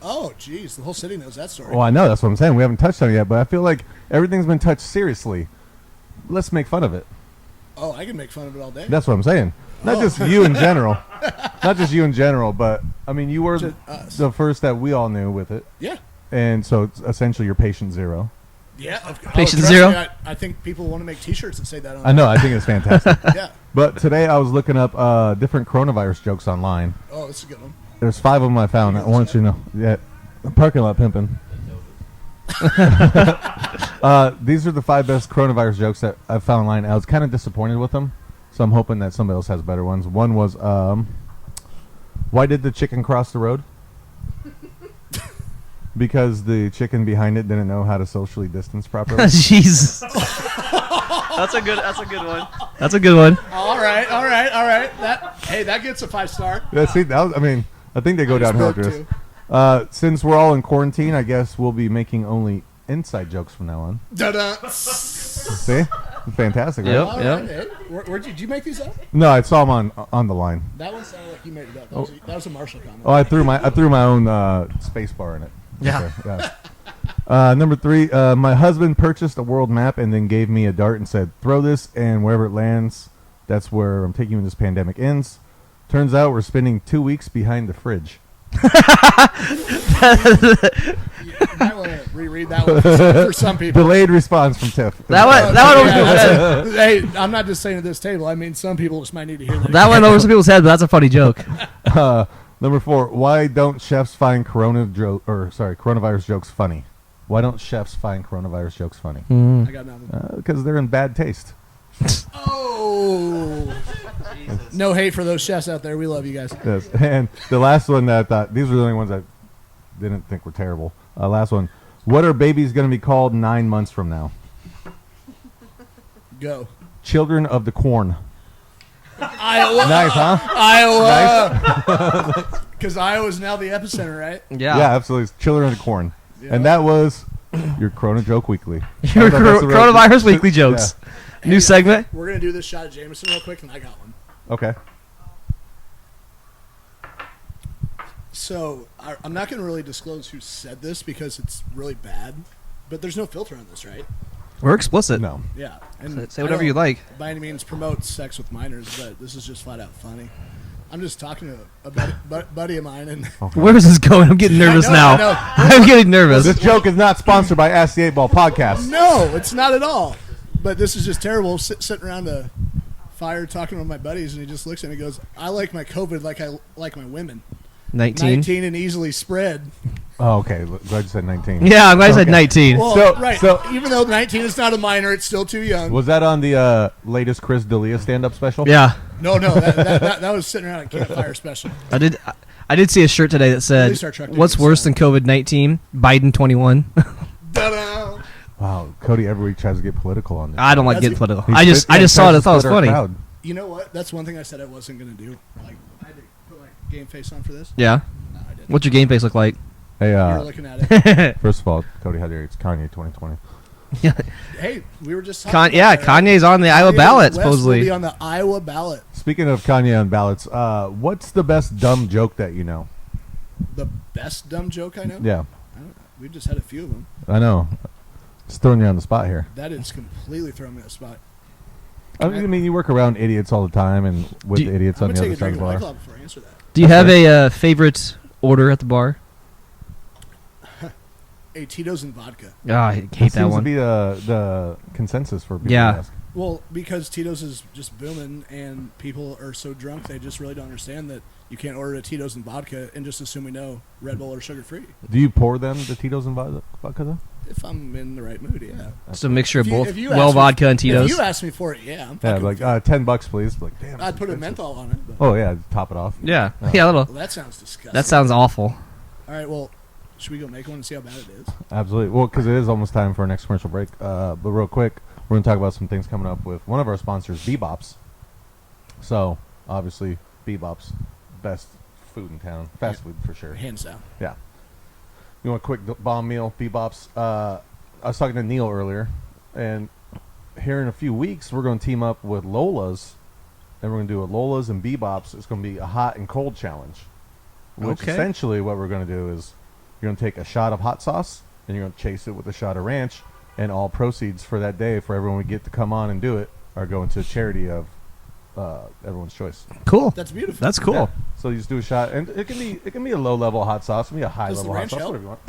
Oh, jeez, the whole city knows that story. Well, I know that's what I'm saying. We haven't touched on it yet, but I feel like everything's been touched seriously. Let's make fun of it. Oh, I can make fun of it all day. That's what I'm saying. Not just you in general. Not just you in general, but I mean, you were the first that we all knew with it. Yeah. And so it's essentially your patient zero. Yeah. Patient trust zero? me, I think people want to make T-shirts that say that on I know. I think it's fantastic. Yeah. But today I was looking up different coronavirus jokes online. Oh, this is a good one. There's 5 of them I found. I want you to know. Yeah. Parking lot pimping. These are the 5 best coronavirus jokes that I found online. I was kind of disappointed with them, so I'm hoping that somebody else has better ones. One was, why did the chicken cross the road? Because the chicken behind it didn't know how to socially distance properly. Jesus. That's a good one. That's a good one. All right. That gets a 5-star. Yeah, see, that was, I mean, I think they go downhill after this. Since we're all in quarantine, I guess we'll be making only inside jokes from now on. Da-da. See? Fantastic, right? Yep. All right, hey. Where did you make these up? No, I saw them on the line. That one sounded like you made it up. That was a Marshall comment. Oh, I threw my own space bar in it. Yeah. Okay, yeah. Number 3, my husband purchased a world map and then gave me a dart and said, "Throw this, and wherever it lands, that's where I'm taking you when this pandemic ends." Turns out we're spending 2 weeks behind the fridge. You might want to reread that one for some people. Delayed response from Tiff. That one over people's head. Hey, I'm not just saying at this table. I mean, some people just might need to hear that. That went over some people's head, but that's a funny joke. Number 4, why don't chefs find coronavirus jokes funny? Why don't chefs find coronavirus jokes funny? I got nothing. Because they're in bad taste. Oh. No hate for those chefs out there. We love you guys. Yes. And the last one that I thought, these were the only ones I didn't think were terrible. Last one. What are babies going to be called 9 months from now? Go. Children of the corn. Iowa. Nice, huh? Iowa. Because Iowa's now the epicenter, right? Yeah. Yeah, absolutely. It's Children of the corn. Yeah. And that was your Corona Joke Weekly. Your coronavirus weekly jokes. Hey, New segment. We're going to do this shot of Jameson real quick, and I got one. Okay. So, I'm not going to really disclose who said this because it's really bad, but there's no filter on this, right? We're explicit. No. Yeah. And Say whatever I you don't like. by any means promote sex with minors, but this is just flat out funny. I'm just talking to a buddy of mine, and Where is this going? I'm getting nervous I now. know. I'm getting nervous. This joke is not sponsored by Ask the 8 Ball Podcast. no, it's not at all. But this is just terrible. Sitting around a fire talking with my buddies, and he just looks at me and goes, "I like my COVID like I like my women. 19. 19 and easily spread." Oh, okay. Glad you said 19. Yeah, I'm glad I said Okay. 19. Well, So- right. so- Even though 19 is not a minor, it's still too young. Was that on the latest Chris D'Elia stand-up special? Yeah. No, that was sitting around a campfire special. I did see a shirt today that said, least our truck did "What's get worse than signed. COVID-19? Biden 21." Ta-da! Wow. Cody every week tries to get political on this. I don't like That's getting it. political. He I just spit- saw it. I tries to thought it was split our funny. crowd. You know what? That's one thing I said I wasn't going to do. Like, I had to put my game face on for this. Yeah. No, I didn't. What's your game face look like? Hey, You're looking at it. first of all, Cody, how dare you? It's Kanye 2020. Hey, we were just talking about Yeah, that. Kanye's on the Iowa Kanye ballot, West will supposedly. be on the Iowa ballot. Speaking of Kanye on ballots, what's the best dumb joke that you know? The best dumb joke I know? Yeah, I don't know. We've just had a few of them. I know. Just throwing you on the spot here. That is completely throwing me on the spot. I mean, you work around idiots all the time, and with Do you- idiots I'm on going the to take other a side of drink the of my bar. club before I answer that. Do you have a favorite order at the bar? Hey, Tito's and vodka. Oh, I hate that seems one. to be the consensus for people Yeah. to ask. Well, because Tito's is just booming and people are so drunk they just really don't understand that you can't order a Tito's and vodka and just assume we know Red Bull or sugar-free. Do you pour them the Tito's and vodka though? If I'm in the right mood, yeah. Just a mixture of If you- both if you well ask me- vodka and If Tito's. you ask me for it, yeah, I'm Yeah, fucking like with it. $10, please. Like, damn. I'd it's put a expensive. menthol on it. But Oh yeah, top it off. Yeah. Oh. Yeah, a little. well, that sounds disgusting. That sounds awful. All right, well, should we go make one and see how bad it is? Absolutely. Well, because it is almost time for our next commercial break. But real quick, we're going to talk about some things coming up with one of our sponsors, Bebop's. So, obviously, Bebop's, best food in town. Fast food for sure. Hands down. Yeah. You want a quick bomb meal, Bebop's? I was talking to Neil earlier, and here in a few weeks, we're going to team up with Lola's, and we're going to do a Lola's and Bebop's. It's going to be a hot and cold challenge. Which Okay. essentially what we're going to do is you're going to take a shot of hot sauce, and you're going to chase it with a shot of ranch, and all proceeds for that day, for everyone we get to come on and do it, are going to a charity of everyone's choice. Cool. That's beautiful. That's cool. Yeah. So you just do a shot, and it can be a low level hot sauce, it can be a high Does level the hot ranch sauce, help? whatever you want.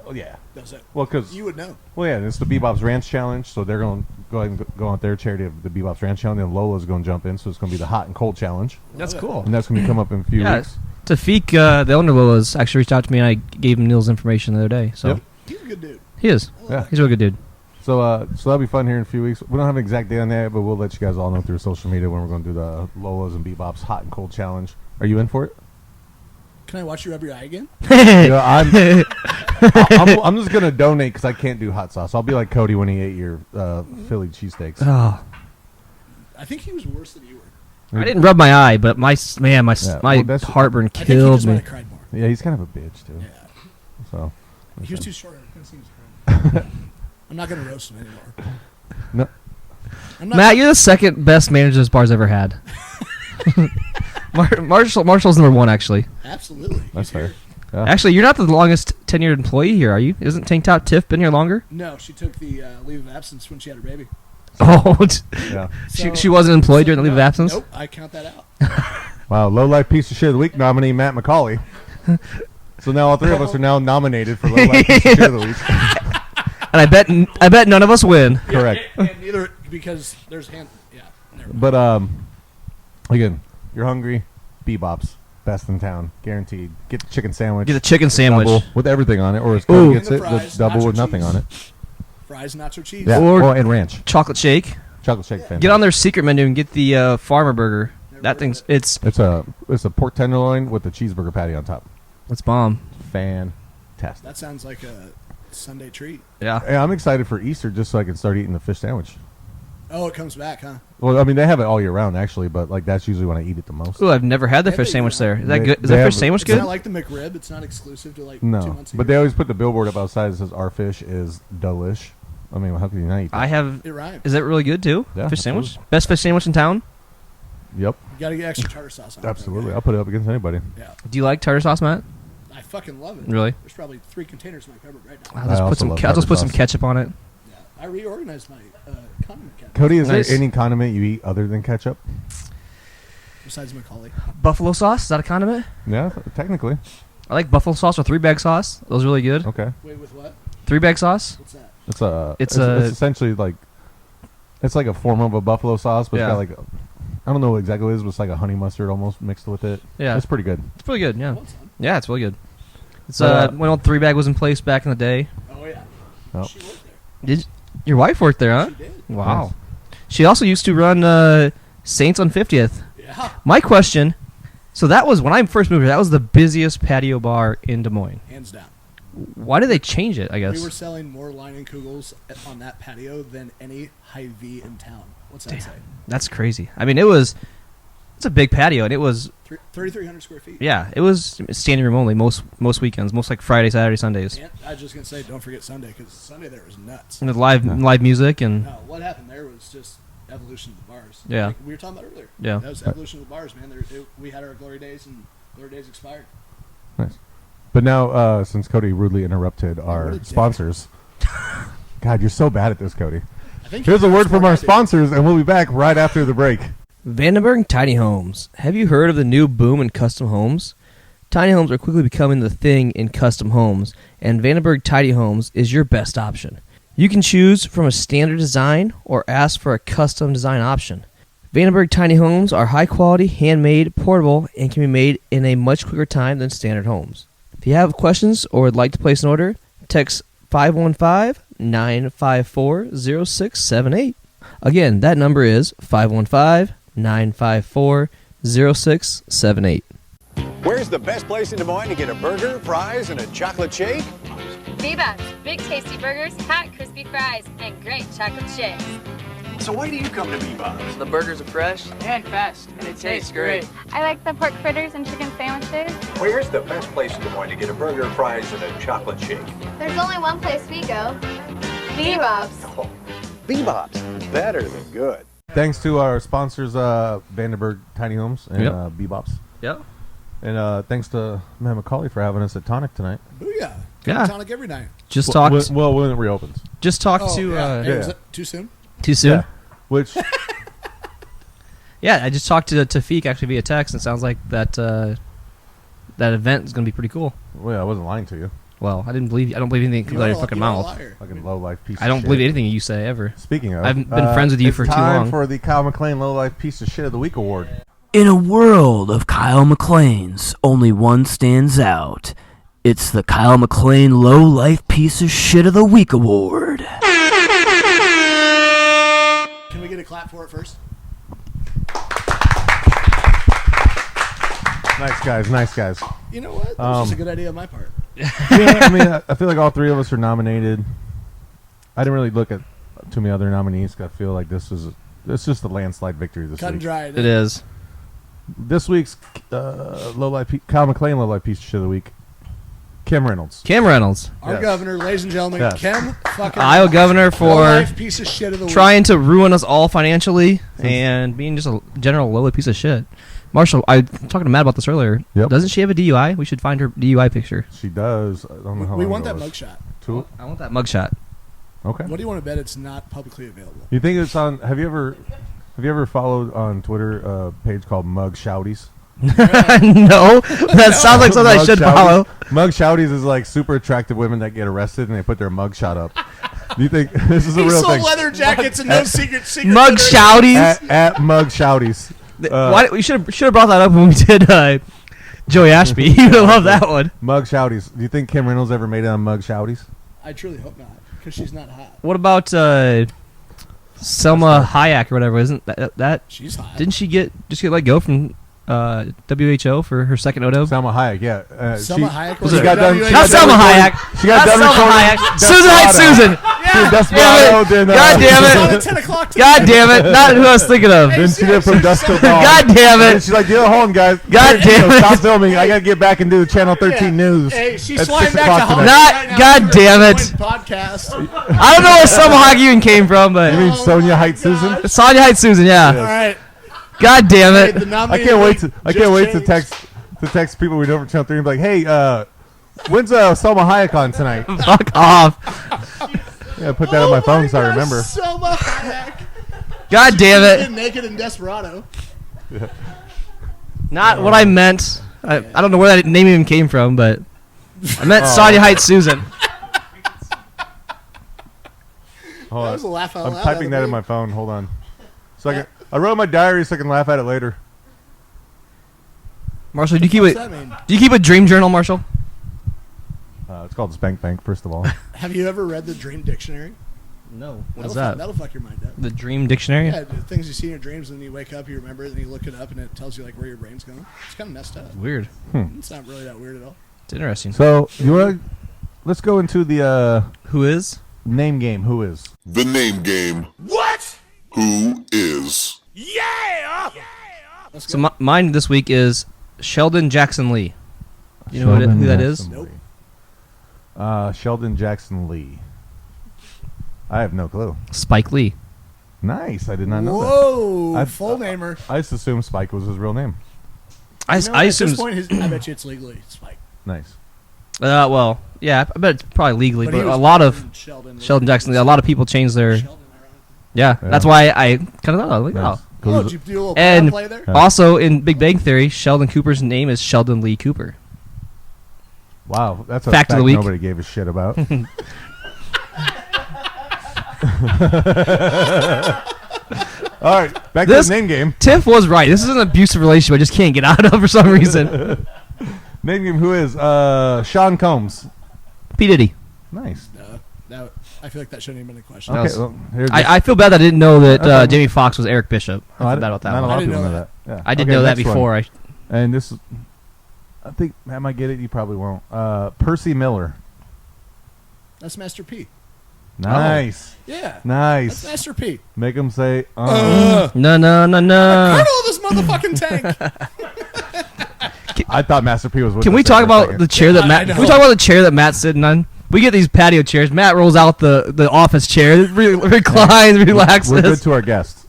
Oh yeah. Does it? Well, because You would know. and it's the Bebop's Ranch Challenge, so they're going to go ahead and go on their charity of the Bebop's Ranch Challenge, and Lola's going to jump in, so it's going to be the hot and cold challenge, That's Love it. cool. and that's going to come up in a few Yeah. weeks. Tafik, the owner of Lola's, actually reached out to me, and I gave him Neil's information the other day. So Yep. He's a good dude. he is. Yeah. He's a real good dude. So that'll be fun here in a few weeks. We don't have an exact date on that, but we'll let you guys all know through social media when we're going to do the Lola's and Bebop's hot and cold challenge. Are you in for it? Can I watch you rub your eye again? Yeah, I'm just gonna donate because I can't do hot sauce. I'll be like Cody when he ate your Philly cheesesteaks. Oh, I think he was worse than you were. I didn't rub my eye, but my Yeah, well, that's- heartburn I think he killed just might me. have cried more. Yeah, he's kind of a bitch too. Yeah. So He was too short. I couldn't see his friend. I'm not going to roast him anymore. no, I'm not Matt, you're the second best manager this bar's ever had. Marshall's number one, actually. Absolutely. that's He's fair. here. Yeah. Actually, you're not the longest tenured employee here, are you? Isn't Tank Top Tiff been here longer? No, she took the leave of absence when she had her baby. Oh, Yeah. she So- wasn't employed during the leave of No, absence? Nope, I count that out. Wow, low life piece of shit of the week nominee Matt McCauley. So now all three of us are now nominated for low life piece of shit of the week. And I bet none of us win. Correct. And neither, because there's hand. Yeah, never mind. But again, you're hungry. Bebop's best in town, guaranteed. Get the chicken sandwich. Get a chicken sandwich. double with everything on it, or as Ooh. Cody gets And it, the the fries, double nacho with nothing cheese. on it. Fries, nacho cheese. Yeah, Or- and ranch, Chocolate shake. chocolate shake. Fan. Get on their secret menu and get the farmer burger. Never That heard thing's of it. It's a pork tenderloin with the cheeseburger patty on top. it's bomb. Fantastic. That sounds like a Sunday treat. Yeah. Hey, I'm excited for Easter just so I can start eating the fish sandwich. Oh, it comes back, huh? Well, I mean they have it all year round actually, but like that's usually when I eat it the most. Ooh, I've never had the Yeah, fish they sandwich do. there. Is that They- good? Is they that have fish it. sandwich It's good? not like the McRib. It's not exclusive to like 2 No, months a but year. they always put the billboard up outside that says our fish is delish. I mean, how can you not eat that? I have. It rhymes. Is that really good too? Yeah, Fish sandwich. absolutely. Best fish sandwich in town. Yep, You got to get extra tartar sauce on it. absolutely. though, I'll put it up against anybody. Yeah. Do you like tartar sauce, Matt? I fucking love it. Really? There's probably 3 containers in my cupboard right now. I'll just also put some. love I'll just put tartar some sauce. ketchup on it. Yeah. I reorganized my condiment cabinet. Cody, is Nice. there any condiment you eat other than ketchup? Besides McCauley. Buffalo sauce. Is that a condiment? Yeah, technically. I like buffalo sauce or 3-bag sauce. Those are really good. Okay. Wait, with what? 3-bag sauce. What's that? It's It's a- it's essentially like it's like a form of a buffalo sauce, but Yeah. it's got like I don't know what exactly it is, but it's like a honey mustard almost mixed with it. Yeah. It's pretty good. It's pretty good. Yeah. What's that? Yeah, it's really good. It's But, when old 3-bag was in place back in the day. Oh, yeah. Oh. She worked there. Did your wife worked there, huh? She did. Wow. Nice. She also used to run Saints on 50th. Yeah. My question, so that was when I first moved here, that was the busiest patio bar in Des Moines. Hands down. Why did they change it, I guess? We were selling more line and kugels on that patio than any Hy-Vee in town. What's that say? That's crazy. I mean, it's a big patio, and it was, 3,300 square feet. yeah, it was standing room only most weekends, most like Friday, Saturday, Sundays. And I was just going to say, don't forget Sunday, because Sunday there was nuts. And with live music and, No, what happened there was just evolution of the bars. Yeah. Like we were talking about earlier. Yeah. That was evolution of the bars, man. We had our glory days, and glory days expired. Nice. But now, since Cody rudely interrupted what our a dick. sponsors, God, you're so bad at this, Cody. I think Here's a he word knows from more our than I do. sponsors, and we'll be back right after the break. Vandenberg Tiny Homes. Have you heard of the new boom in custom homes? Tiny homes are quickly becoming the thing in custom homes, and Vandenberg Tiny Homes is your best option. You can choose from a standard design or ask for a custom design option. Vandenberg Tiny Homes are high quality, handmade, portable, and can be made in a much quicker time than standard homes. If you have questions or would like to place an order, text 515-954-0678. Again, that number is 515-954-0678. Where's the best place in Des Moines to get a burger, fries, and a chocolate shake? Bebop's big tasty burgers, hot crispy fries, and great chocolate shakes. So why do you come to Bebop's? The burgers are fresh and fast, and it tastes great. I like the pork fritters and chicken sandwiches. Where's the best place in Des Moines to get a burger, fries, and a chocolate shake? There's only one place we go. Bebop's. Oh, Bebop's, better than good. Thanks to our sponsors, Vandenberg Tiny Homes and Yep. Bebop's. Yep. And thanks to Matt McCauley for having us at Tonic tonight. Booyah. Yeah. Tonic every night. Just talked. When it reopens. Just talked Oh, to. yeah. Hey, was yeah. that too soon? Too soon. Yeah. Which Yeah, I just talked to Tafik actually via text, and it sounds like that event is going to be pretty cool. Well, I wasn't lying to you. Well, I don't believe anything comes out of your fucking mouth. Fucking low life piece. I don't of believe shit. anything you say ever. Speaking of, I've been friends with you for too long. It's time for the Kyle McClain Low Life Piece of Shit of the Week award. In a world of Kyle McClains, only one stands out. It's the Kyle McClain Low Life Piece of Shit of the Week award. Can we get a clap for it first? Nice guys, nice guys. You know what? That was just a good idea on my part. Yeah, I mean, I feel like all three of us are nominated. I didn't really look at too many other nominees. 'Cause I feel like it's just a landslide victory this Cut and week. dry. It is. This week's Kyle McClain Low Life Piece of Shit of the Week. Kim Reynolds. Kim Reynolds. Our Yes. governor, ladies and gentlemen, Yes. Kim fucking Iowa governor for life piece of shit of the trying to ruin us all financially and being just a general lowly piece of shit. Marshall, I was talking to Matt about this earlier. Yep. Doesn't she have a DUI? We should find her DUI picture. She does. I don't know how We long want ago that it was. mugshot. I want that mugshot. Okay. What do you want to bet it's not publicly available? You think it's on? Have you ever followed on Twitter a page called Mug Shouties? No, that sounds like something I should follow. Mug Shouties is like super attractive women that get arrested and they put their mug shot up. Do you think this is a He real sold thing? leather jackets and no secret Mug leather- shouties. At Mug Shouties. Why we should have brought that up when we did Joey Ashby. You would love that one. Mug Shouties. Do you think Kim Reynolds ever made it on Mug Shouties? I truly hope not, because she's not hot. What about Selma Hayek or whatever? Isn't that She's hot. Didn't she just get let go from WHO for her second ODO? Selma Hayek, yeah. Selma Hayek She was got a done. WHO. She Not got Selma done Hayek. She got Not done Selma recording Hayek. Susan Hyde Susan. Desperado. Then, God damn It's on it. at 10 o'clock today. God damn it. Not who I was thinking of. Then she did from dusk till dawn. God damn And it. she's like, "Deal, hold on, guys. God damn it. Stop filming. I gotta get back and do the Channel 13 news." Hey, she's At flying 6 back to o'clock home. tonight. Not- right now God for damn the it. Podcast. I don't know where Selma Hayek even came from, You but mean Sonia Height Susan? Sonia Hyde Susan, yeah. All right. God damn Hey, it. the I nominated can't wait week to. I just can't wait to changed. text people we know from Channel 3 and be like, "Hey, when's Selma Hayek on tonight?" Fuck off. Yeah, put that on my phone so I remember. Selma Hayek. God damn She's it. naked and Desperado. Not what I meant. I don't know where that name even came from, but I meant Sonia Hyde Susan. Hold That on. was a laugh out I'm loud typing out that of in me. my phone. Hold on. I wrote in my diary so I can laugh at it later. Marshall, do you What's that mean? keep a dream journal, Marshall? It's called Spank Bank, first of all. Have you ever read the Dream Dictionary? No. What is That'll that? That'll fuck your mind up. The Dream Dictionary? Yeah, the things you see in your dreams, and then you wake up, you remember it, and you look it up, and it tells you like where your brain's going. It's kind of messed up. Weird. It's not really that weird at all. It's interesting. So let's go into the Who is? name game. Who is? The name game. What? Who is? So mine this week is Sheldon Jackson Lee. You know who that is? Nope. Sheldon Jackson Lee. I have no clue. Spike Lee. Nice. I did not know Whoa, that. full namer. I just assumed Spike was his real name. I You know, I at assume. this point, I bet you it's legally Spike. Nice. Well, yeah, I bet it's probably legally, But but he was a lot of Sheldon Jackson Lee. A lot of people change their. Sheldon, Yeah, Yeah. that's why I kind of thought, like, Nice. oh. Oh, did you do a little And play there? also in Big Bang Theory, Sheldon Cooper's name is Sheldon Lee Cooper. Wow, that's a Fact of the week. nobody gave a shit about. All right, back to This- the name game. Tiff was right. This is an abusive relationship I just can't get out of for some reason. Name game. Who is? Sean Combs. P. Diddy. Nice. No, I feel like that shouldn't even been a question. That Okay, was- well, here's I feel bad that I didn't know that Okay. Jamie Foxx was Eric Bishop. I feel bad about that Not a one. lot I of didn't people know know that. Yeah. I didn't Okay, know that next one. before. And this is, I think Matt might get it. You probably won't. Percy Miller. That's Master P. Nice. Yeah. That's Nice. Master P. Make him say, No. Colonel of this motherfucking tank. I thought Master P was with Can us we there talk for a about second. the chair that I Matt? know. Can we talk about the chair that Matt's sitting on? We get these patio chairs. Matt rolls out the office chair, reclines, relaxes. We're good to our guests.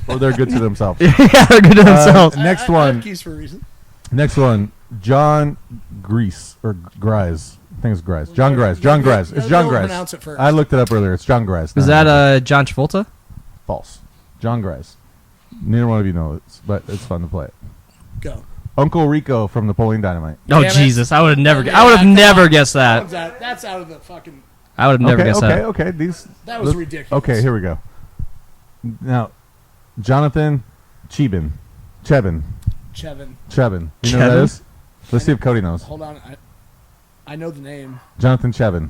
Or they're good to themselves. Yeah, they're good to themselves. Next I one. have keys for a reason. Next one. John Grease. Or Grise. I think it's Grise. John Grise. John Grise. It's John Don't Grise. pronounce it first. I looked it up earlier. It's John Grise. Is No, that John Travolta? false? John Grise. Neither one of you know it, but it's fun to play it. Go. Uncle Rico from Napoleon Dynamite. Oh Damn it. Jesus! I would have never. Yeah, I would have come never on. guessed that. That's out of the fucking. I would have never guessed that. Okay. That was ridiculous. Okay, here we go. Now, Jonathan Chevin. Chevin. You know who that Chevin? is? Let's see if Cody knows. Hold on. I know the name. Jonathan Chevin.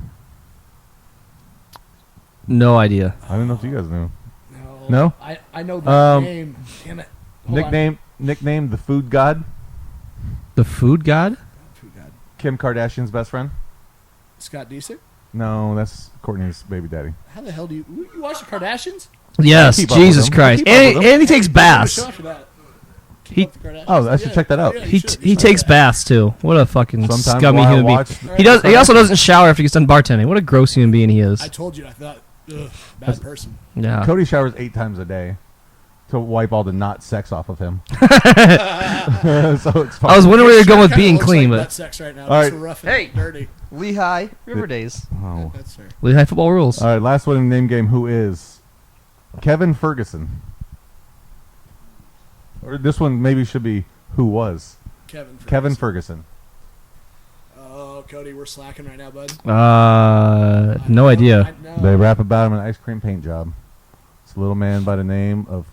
No idea. I don't know if you guys knew. No. No? I know the name. Damn it. Nicknamed the Food God. The food god? Food God. Kim Kardashian's best friend. Scott Disick? No, that's Courtney's baby daddy. How the hell do you watch the Kardashians? Yes, keep up Jesus with him. Christ. Keep up with him. And he takes Show baths. after that. He- Keep up with the Kardashians. Oh, I should check that out. Yeah, you He should. he takes baths too. What a fucking Sometimes scummy while I human being. watch- He also doesn't shower after he gets done bartending. What a gross human being he is. I told you. I thought, bad person. Yeah. Cody showers 8 times a day to wipe all the not sex off of him. So it's fine. I was wondering where you're going with Kinda being looks clean, like but nut sex right now. All Just right. rough and Hey. dirty. Lehigh River Days. Oh. That's fair. Lehigh football rules. All right, last one in the name game. Who is Kevin Ferguson? Or this one maybe should be who was Kevin Ferguson. Oh, Cody, we're slacking right now, bud. No idea. They rap about him in an ice cream paint job. It's a little man by the name of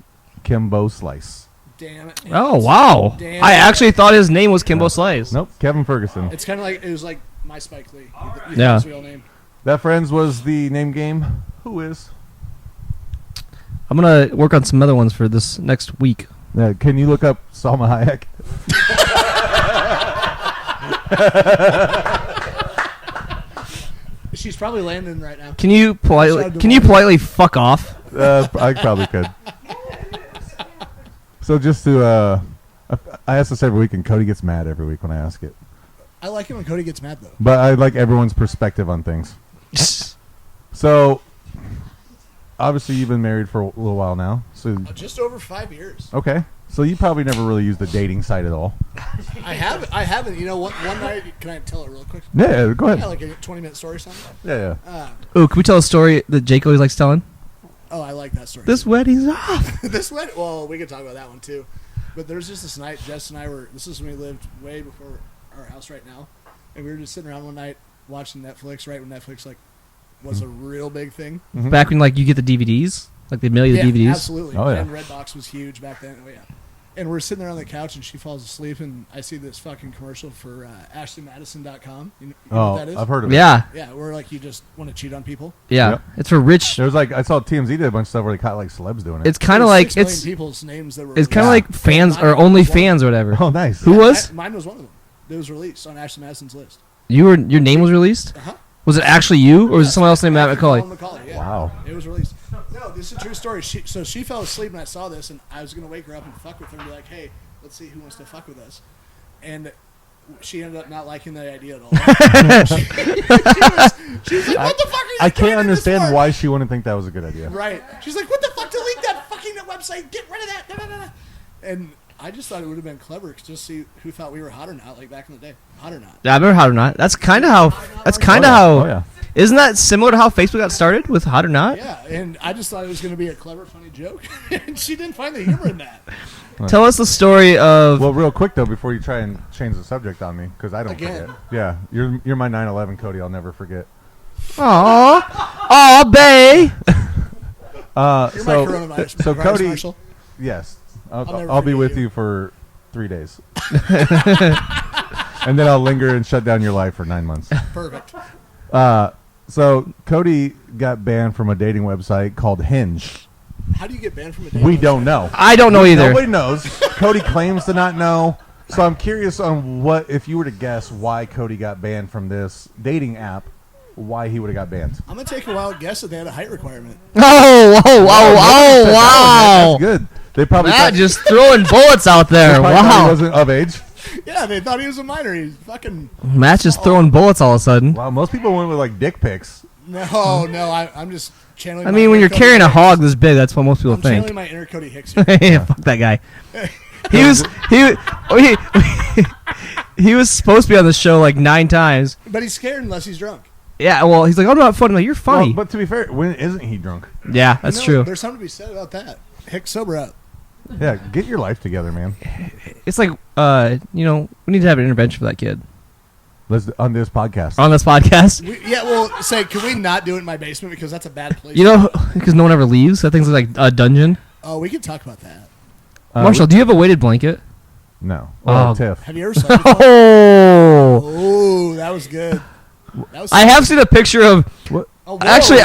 Kimbo Slice. Damn it. Oh wow! Damn I it. actually thought his name was Kimbo Slice. Nope, Kevin Ferguson. It's kind of like it was like my Spike Lee. You Yeah. his real name. That, friends, was the name game. Who is? I'm gonna work on some other ones for this next week. Can you look up Salma Hayek? She's probably landing right now. Can you politely fuck off? I probably could. So just to, I ask this every week, and Cody gets mad every week when I ask it. I like it when Cody gets mad though. But I like everyone's perspective on things. So, obviously, you've been married for a little while now. So Just over 5 years. okay, so you probably never really used the dating site at all. I haven't. You know, one night. Can I tell it real quick? Yeah, go ahead. Yeah, like a 20-minute story or something. Yeah. Oh, can we tell a story that Jake always likes telling? Oh, I like that story. This wedding's off. This went well. We could talk about that one too. But there's just this night. Jess and I were. This is when we lived way before our house right now, and we were just sitting around one night watching Netflix. Right when Netflix was a real big thing. Back when you get the DVDs, like they mail you the DVDs. Absolutely. Oh, yeah. And Redbox was huge back then. Oh yeah. And we're sitting there on the couch, and she falls asleep, and I see this fucking commercial for AshleyMadison.com. You know what that is? I've heard of it. Yeah, Yeah, where you just want to cheat on people. yeah. Yep. It's for rich. There's I saw TMZ did a bunch of stuff where they caught celebs doing it. It's kind of There's like 6 million it's people's names that were. it's kind of like fans Mine or was only one. fans or whatever. Oh, nice. Who was Mine was one of them. It was released on Ashley Madison's list. your name was released? Uh-huh. Was it actually you, or was it someone else named Matt McCauley? McCauley, yeah. Wow. It was released. No, this is a true story. She fell asleep, and I saw this, and I was going to wake her up and fuck with her and be like, hey, let's see who wants to fuck with us. And she ended up not liking the idea at all. she was like, what the fuck are you I doing can't in this understand for? why she wouldn't think that was a good idea. Right. She's like, what the fuck? Delete that fucking website. Get rid of that. Da, da, da, da. And I just thought it would have been clever to just see who thought we were hot or not, like back in the day. Hot or not. Yeah, I remember Hot or Not. That's kind of how. That's kind of Oh, how. yeah. Isn't that similar to how Facebook got started with Hot or Not? Yeah, and I just thought it was going to be a clever, funny joke. And she didn't find the humor in that. Tell us the story of. Well, real quick though, before you try and change the subject on me, because I don't Again. forget. Yeah, you're my 9/11 Cody. I'll never forget. Aw, bae. You're my coronavirus so virus Cody, marshal. yes, never I'll be forget with you. you for 3 days, and then I'll linger and shut down your life for 9 months. Perfect. So Cody got banned from a dating website called Hinge. How do you get banned from a date? We don't know. I don't know either. Nobody knows. Cody claims to not know. So I'm curious on if you were to guess why Cody got banned from this dating app, why he would have got banned. I'm going to take a wild guess that they had a height requirement. Oh, wow. That's good. They probably Matt thought, just throwing bullets out they there. probably thought he Wow. wasn't of age. Yeah, they thought he was a minor. He's fucking... Matt's just throwing bullets all of a sudden. Wow, most people went with dick pics. No, I'm just channeling I my mean, when inner you're Cody carrying a Hicks. hog this big, that's what most people I'm think. channeling my inner Cody Hicks here. Yeah, fuck that guy. He was supposed to be on the show like 9 times. But he's scared unless he's drunk. Yeah, well, he's like, "Oh, I'm not funny." I'm like, you're funny. Well, but to be fair, when isn't he drunk? Yeah, that's No, true. There's something to be said about that. Hicks, sober up. Yeah, get your life together, man. It's like, we need to have an intervention for that kid Let's on this podcast. on this podcast. Can we not do it in my basement because that's a bad place? Because no one ever leaves. That thing's like a dungeon. Oh, we can talk about that. Marshall, do you have a weighted blanket? No. Oh. Tiff. Have you ever slept before? Oh, that was good. I have seen a picture of. What? Oh, whoa, Actually,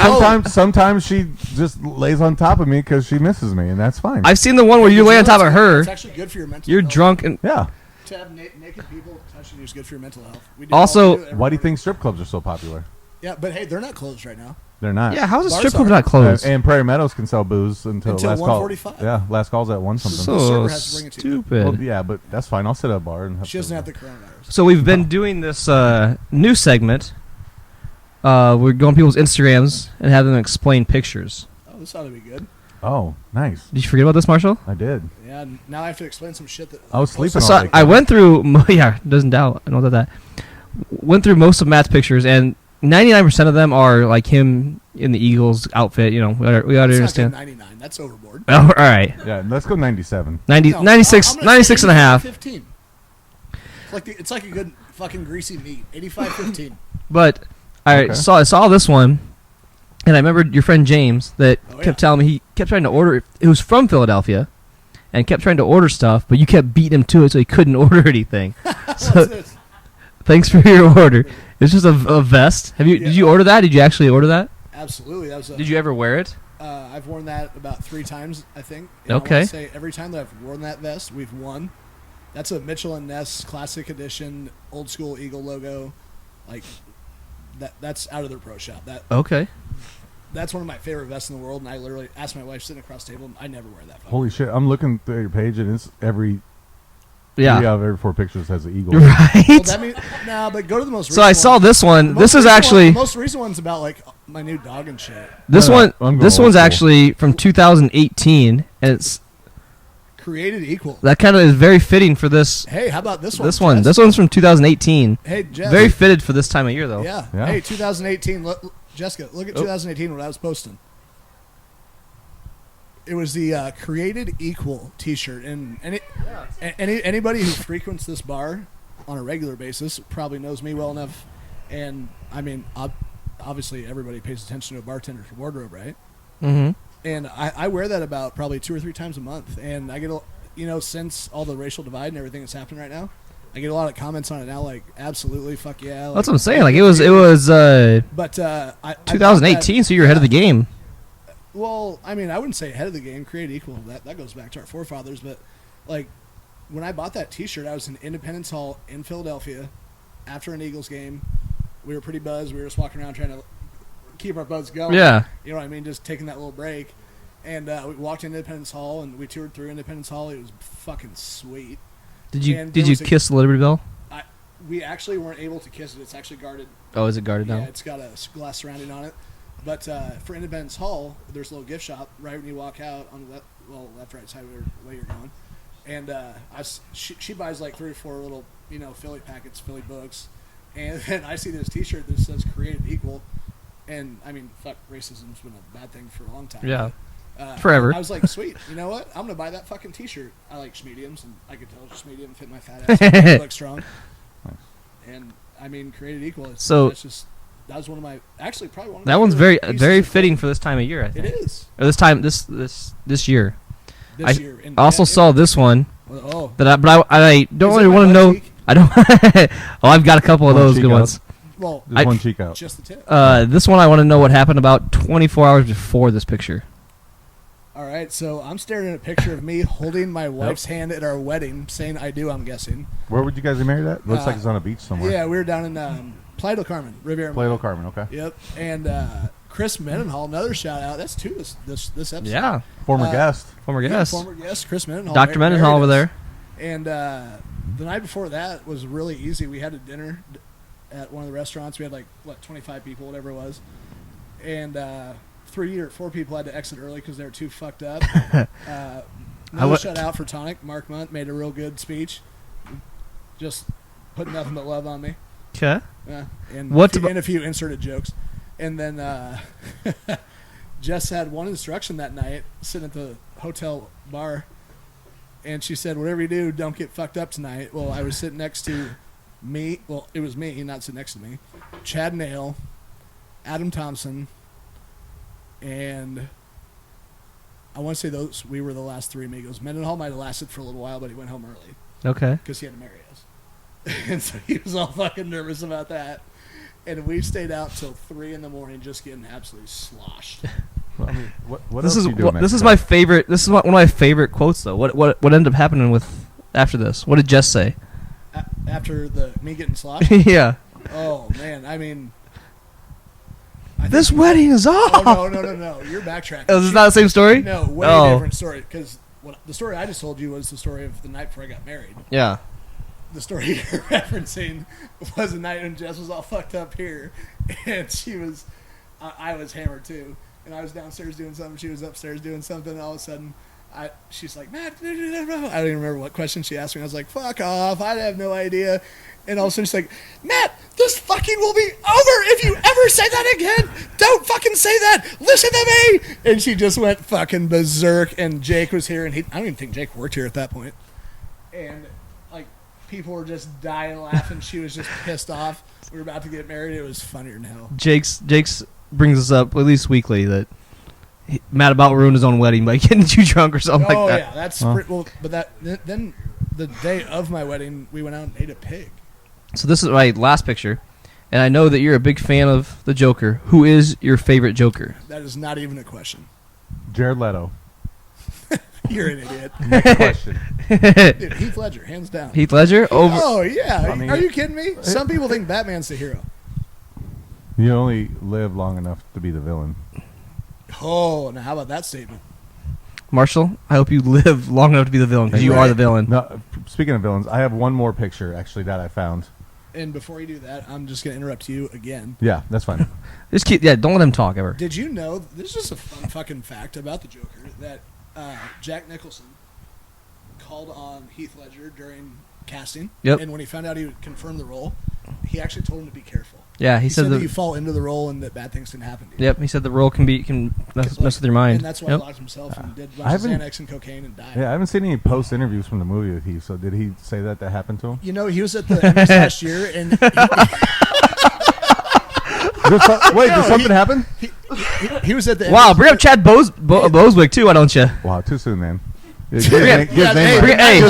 sometimes she just lays on top of me because she misses me, and that's fine. I've seen the one where you lay on top of her. It's actually good for your mental You're health. drunk and Yeah. To have naked people touching you is good for your mental health. Also, Why do you think strip clubs are so popular? Yeah, but hey, they're not closed right now. They're not. yeah. How's a Bars strip club are. not closed? And Prairie Meadows can sell booze until last call. 1:45. Yeah, last call's at 1 something. The So server has to bring it to you. stupid. Well, yeah, but that's fine. I'll sit at a bar and have She doesn't some- have the coronavirus. So we've been doing this new segment. We're going to people's Instagrams and have them explain pictures. Oh, this ought to be good. Oh, nice. Did you forget about this, Marshall? I did. Yeah, now I have to explain some shit that I was sleeping So all day. I went through. Yeah, doesn't doubt. I know that. Went through most of Matt's pictures, and 99% of them are like him in the Eagles outfit. We ought to That's understand. not good 99. That's overboard. Oh, all right. Yeah, let's go 97. 96 I'm gonna 96 say and a half. 15. It's like a good fucking greasy meat. 85-15. But I saw this one, and I remembered your friend James that kept telling me he kept trying to order. It was from Philadelphia, and kept trying to order stuff, but you kept beating him to it, so he couldn't order anything. So this? thanks for your order. It's just a vest. Did you order that? Did you actually order that? Absolutely. That was Did you ever wear it? I've worn that about 3 times, I think. And Okay. I want to say every time that I've worn that vest, we've won. That's a Mitchell & Ness Classic Edition, old school Eagle logo. Like, that's out of their pro shop. Okay. That's one of my favorite vests in the world, and I literally asked my wife sitting across the table, I never wear that. Holy shit! I'm looking through your page, and it's every 3 Yeah. out of every 4 pictures has an eagle. Right. Well, that means, but go to the most recent So I saw one. this one. The This most is recent actually one, the most recent one's about like my new dog and shit. this No, one. I'm going This old one's school. actually from 2018, and it's Created equal. that kind of is very fitting for this. Hey, how about this one? This one. Jess? This one's from 2018. Hey, Jess. Very fitted for this time of year, though. Yeah. Yeah. Hey, 2018. Jessica, look at 2018 what I was posting. It was the Created Equal T-shirt, and anybody who frequents this bar on a regular basis probably knows me well enough. And I mean, obviously, everybody pays attention to a bartender's wardrobe, right? Mm-hmm. And I wear that about probably 2 or 3 times a month, and I get since all the racial divide and everything that's happening right now, I get a lot of comments on it now, like absolutely, fuck yeah. Like, That's what I'm saying. Like it was But I 2018, so you're ahead of the game. Well, I mean, I wouldn't say ahead of the game. Create equal. That goes back to our forefathers. But like when I bought that T-shirt, I was in Independence Hall in Philadelphia after an Eagles game. We were pretty buzzed. We were just walking around trying to keep our buzz going. Yeah. You know what I mean? Just taking that little break. And we walked into Independence Hall and we toured through Independence Hall. It was fucking sweet. Did you And there was kiss the Liberty Bell? We actually weren't able to kiss it. It's actually guarded. Oh, is it guarded Yeah, now? it's got a glass surrounding on it. But for Independence Hall, there's a little gift shop right when you walk out on the left, right side of the way you're going. And she buys like 3 or 4 little, Philly packets, Philly books. And then I see this T-shirt that says Created Equal. And, I mean, fuck, racism's been a bad thing for a long time. Yeah. But, Forever. I was like, sweet, you know what? I'm going to buy that fucking T-shirt. I like mediums, and I could tell just medium fit my fat ass. I look strong. And, I mean, Created Equal. That was one of my probably one of my That one's favorite very pieces of fitting clothing. for this time of year, I think. It is. Or this year. This year. And I also saw this one. Oh. But I don't Is really it my want to butt know. cheek? I don't. Oh, I've got a couple of One those cheek good out. ones. Well, Just one cheek out. just the tip. This one I want to know what happened about 24 hours before this picture. All right, so I'm staring at a picture of me holding my wife's hand at our wedding, saying "I do." I'm guessing. Where would you guys be married at? Looks like it's on a beach somewhere. Yeah, we were down in Playa del Carmen, Riviera. Playa del Carmen, okay. Yep, and Chris Mendenhall, another shout out. That's 2 this episode. Yeah. Former guest. Former Yeah, guest. former guest, Chris Mendenhall. Dr. married Mendenhall over us. there. And the night before that was really easy. We had a dinner at one of the restaurants. We had 25 people, whatever it was, and 3 or 4 people had to exit early because they were too fucked up. Another shout out for Tonic. Mark Munt made a real good speech, just putting nothing but love on me. Okay. And What and a few inserted jokes, and then Jess had one instruction that night, sitting at the hotel bar. And she said, whatever you do, don't get fucked up tonight. Well, I was sitting next to me. Well, it was me, not sitting next to me. Chad Nail, Adam Thompson, and I want to say we were the last three amigos. Mendenhall might have lasted for a little while, but he went home early. Okay. Because he had to marry us. And so he was all fucking nervous about that. And we stayed out till 3 in the morning just getting absolutely sloshed. Well, I mean, what This else is do you do? this is my favorite. This is one of my favorite quotes though. What ended up happening with after this? What did Jess say? After me getting sloshed? Yeah. Oh, man. I mean... This wedding is off. Oh, no. You're backtracking. Oh, this is not the same story? No, way different story. Because the story I just told you was the story of the night before I got married. Yeah. The story you're referencing was the night when Jess was all fucked up here. And she was... I was hammered, too. And I was downstairs doing something. She was upstairs doing something. And all of a sudden, she's like, Matt, I don't even remember what question she asked me. I was like, fuck off. I have no idea. And all of a sudden, she's like, Matt, this fucking will be over if you ever say that again. Don't fucking say that. Listen to me. And she just went fucking berserk. And Jake was here. And I don't even think Jake worked here at that point. And, like, people were just dying laughing. She was just pissed off. We were about to get married. It was funnier than hell. Jake's brings us up at least weekly that Matt about ruined his own wedding by getting too drunk or something like that. Oh, yeah. That's well, but then the day of my wedding, we went out and ate a pig. So this is my last picture, and I know that you're a big fan of the Joker. Who is your favorite Joker? That is not even a question. Jared Leto. You're an idiot. Next question. Dude, Heath Ledger, hands down. Heath Ledger? Over. Oh, yeah. I mean, are you kidding me? Some people think Batman's the hero. You only live long enough to be the villain. Oh, now how about that statement? Marshall, I hope you live long enough to be the villain, because you are the villain. No, speaking of villains, I have one more picture, actually, that I found. And before you do that, I'm just going to interrupt you again. Yeah, that's fine. Don't let him talk ever. Did you know, this is just a fun fucking fact about the Joker, that Jack Nicholson called on Heath Ledger during casting. Yep. And when he found out he would confirm the role, he actually told him to be careful. Yeah, he said that you fall into the role and that bad things can happen to you. Yep, he said the role can mess with your mind. And that's why he locked himself and did a bunch of Xanax and cocaine and died. Yeah, I haven't seen any post interviews from the movie with Heath. So did he say that happened to him? You know, he was at the Emmys last year, and did something happen? He was at the Wow, bring up Chad Boswick too, why don't you? Wow, too soon, man. Get his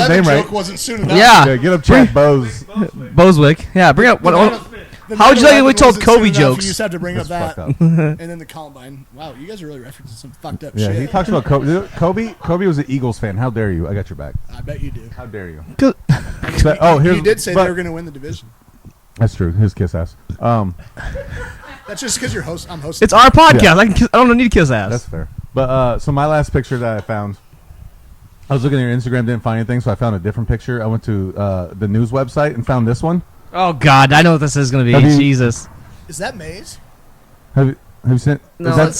name right. Wasn't soon enough. Yeah, get up Chad Boswick. Yeah, bring up. How would you like it? We told Kobe jokes. You just have to bring up that, and then the Columbine. Wow, you guys are really referencing some fucked up shit. Yeah, he talks about Kobe. Kobe was an Eagles fan. How dare you? I got your back. I bet you do. How dare you? He did say they were going to win the division. That's true. His kiss ass. That's just because you're host. I'm hosting. It's our podcast. Yeah. I don't need to kiss ass. That's fair. But so my last picture that I found, I was looking at your Instagram, didn't find anything, so I found a different picture. I went to the news website and found this one. Oh God, I know what this is going to be. Jesus. Is that Maze? Have you seen it? No.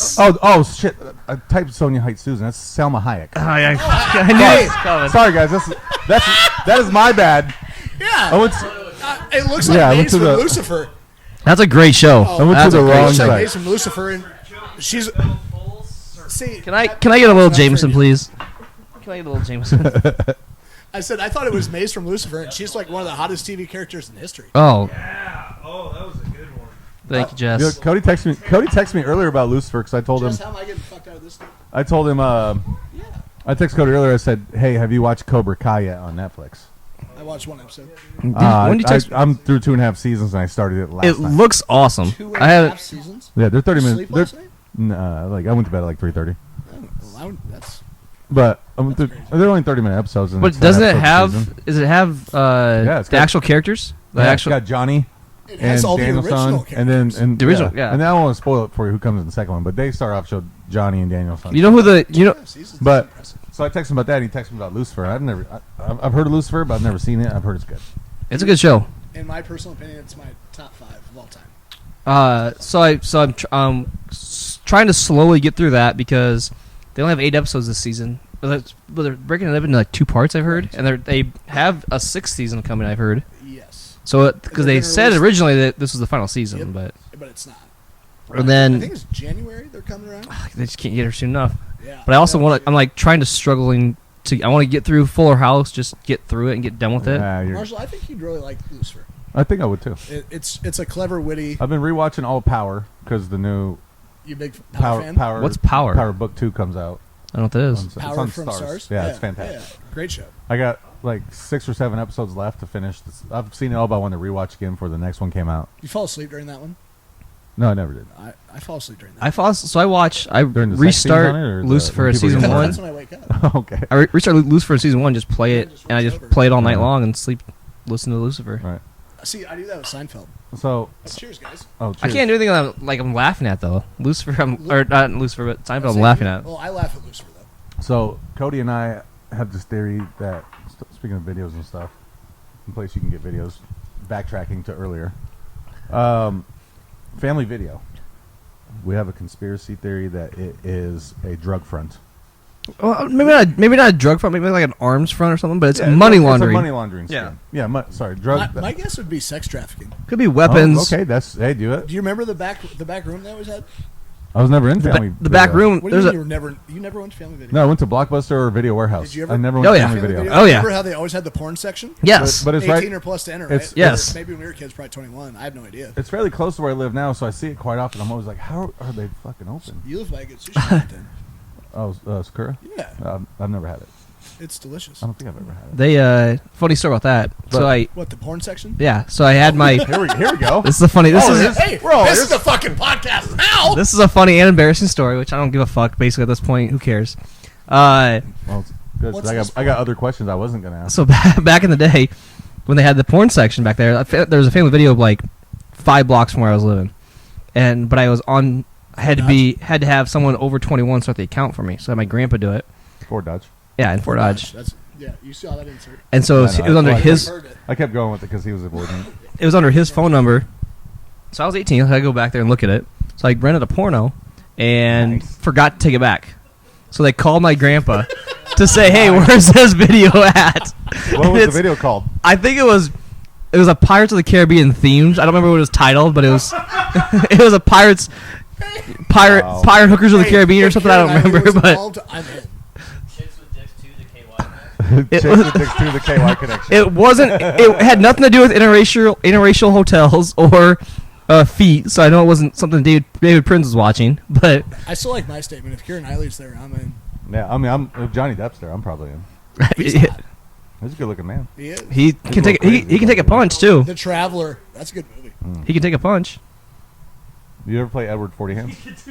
Shit! I typed Sonia Heights Susan. That's Selma Hayek. Oh, yeah. I knew it was coming. Sorry, guys. That is my bad. Yeah. It looks like Maze from Lucifer. That's a great show. I went to the wrong side. Maze from Lucifer, and she's. See, can I get a little Jameson, please? Can I get a little Jameson? I said I thought it was Maze from Lucifer, and she's like one of the hottest TV characters in history. Oh. Yeah. Oh, that was a good one. Thank you, Jess. Cody texted me earlier about Lucifer because I told him. How am I getting fucked out of this stuff? I told him. I texted Cody earlier. I said, "Hey, have you watched Cobra Kai yet on Netflix?" I watched one episode. When did you text? I'm through 2.5 seasons, and I started it last night. It looks awesome. 2.5 seasons? Yeah, they're 30 minutes. Sleep last night? I went to bed at like 3:30. That's. But they're only 30-minute episodes. And but doesn't it have? Does it have the actual characters? It's got Johnny. It has and all Daniel the original Son, and the original, yeah. And I don't want to spoil it for you who comes in the second one, but they start off showed Johnny and Daniel Son. You know who But so I texted him about that. And he texted me about Lucifer. I've heard of Lucifer, but I've never seen it. I've heard it's good. It's a good show. In my personal opinion, it's my top 5 of all time. So I'm trying to slowly get through that because they only have 8 episodes this season. But they're breaking it up into like 2 parts, I've heard, and they have a 6th season coming, I've heard. Yes. So because they said originally that this was the final season, but it's not. And then I think it's January they're coming around. They just can't get her soon enough. Yeah. But I also I'm like trying to struggling I want to get through Fuller House, just get through it and get done with it. Marshall, I think you'd really like Lucifer. I think I would too. It's a clever, witty. I've been rewatching all Power because the new You big Power fan? Power. What's Power? Power Book 2 comes out. I don't know what that is. It's Power on from Stars? Yeah, it's fantastic. Yeah, great show. I got like 6 or 7 episodes left to finish. I've seen it all, but I wanted to rewatch again before the next one came out. You fall asleep during that one? No, I never did. I fall asleep during that. I During the sex restart scenes on it, or Lucifer when people season get one. That's when I wake up. Okay. I restart Lucifer season 1, just play it, and I just over. play it all night long and sleep, listen to Lucifer. Right. See, I do that with Seinfeld. So. Cheers, guys. Oh, cheers. I can't do anything I'm laughing at though. Lucifer, or not Lucifer, but Seinfeld, I'm laughing at. Well, I laugh at Lucifer though. So Cody and I have this theory that, speaking of videos and stuff, in place you can get videos. Backtracking to earlier, Family Video. We have a conspiracy theory that it is a drug front. Well, maybe not a drug front, maybe like an arms front or something, but it's Yeah, money laundering. It's a money laundering scheme. Yeah. Sorry, drug. My guess would be sex trafficking. Could be weapons. Oh, okay, hey, do it. Do you remember the back room they always had? I was never in Family. The back room. What do you mean you never went to Family Video? No, I went to Blockbuster or Video Warehouse. Did you ever? I never went to Family Video. Oh yeah. Remember how they always had the porn section? Yes, but it's 18 right. or plus to enter, right? Yes. Maybe when we were kids, probably 21. I have no idea. It's fairly close to where I live now, so I see it quite often. I'm always like, how are they fucking open? You live by a good sushi joint then. Oh, Sakura? Yeah. I've never had it. It's delicious. I don't think I've ever had it. They funny story about that. What, the porn section? Yeah, so I had my here we go. This is a funny. This is the fucking podcast now. This is a funny and embarrassing story, which I don't give a fuck. Basically, at this point, who cares? Well, it's good. I got other questions I wasn't gonna ask. So back in the day, when they had the porn section back there, there was a Family Video like 5 blocks from where I was living, but I was on. I had to have someone over 21 start the account for me, so I had my grandpa do it. Fort Dodge. Yeah, in Fort Dodge. You saw that insert. And so it was under his. I kept going with it because he was avoiding it. It was under his phone number. So I was 18. So I go back there and look at it. So I rented a porno and forgot to take it back. So they called my grandpa to say, "Hey, where's this video at?" What was the video called? I think it was a Pirates of the Caribbean themed. I don't remember what it was titled, but it was it was a pirate hookers of the Caribbean or something. I don't remember, but. The KY connection. It wasn't. It had nothing to do with interracial hotels or feet. So I know it wasn't something David Prince was watching. But I still like my statement. If Keira Knightley's there, I'm in. Yeah, I mean, if Johnny Depp's there, I'm probably in. He's a good looking man. He is. He can take. He can take a punch too. The Traveler. That's a good movie. He can take a punch. You ever play Edward 40 Hands?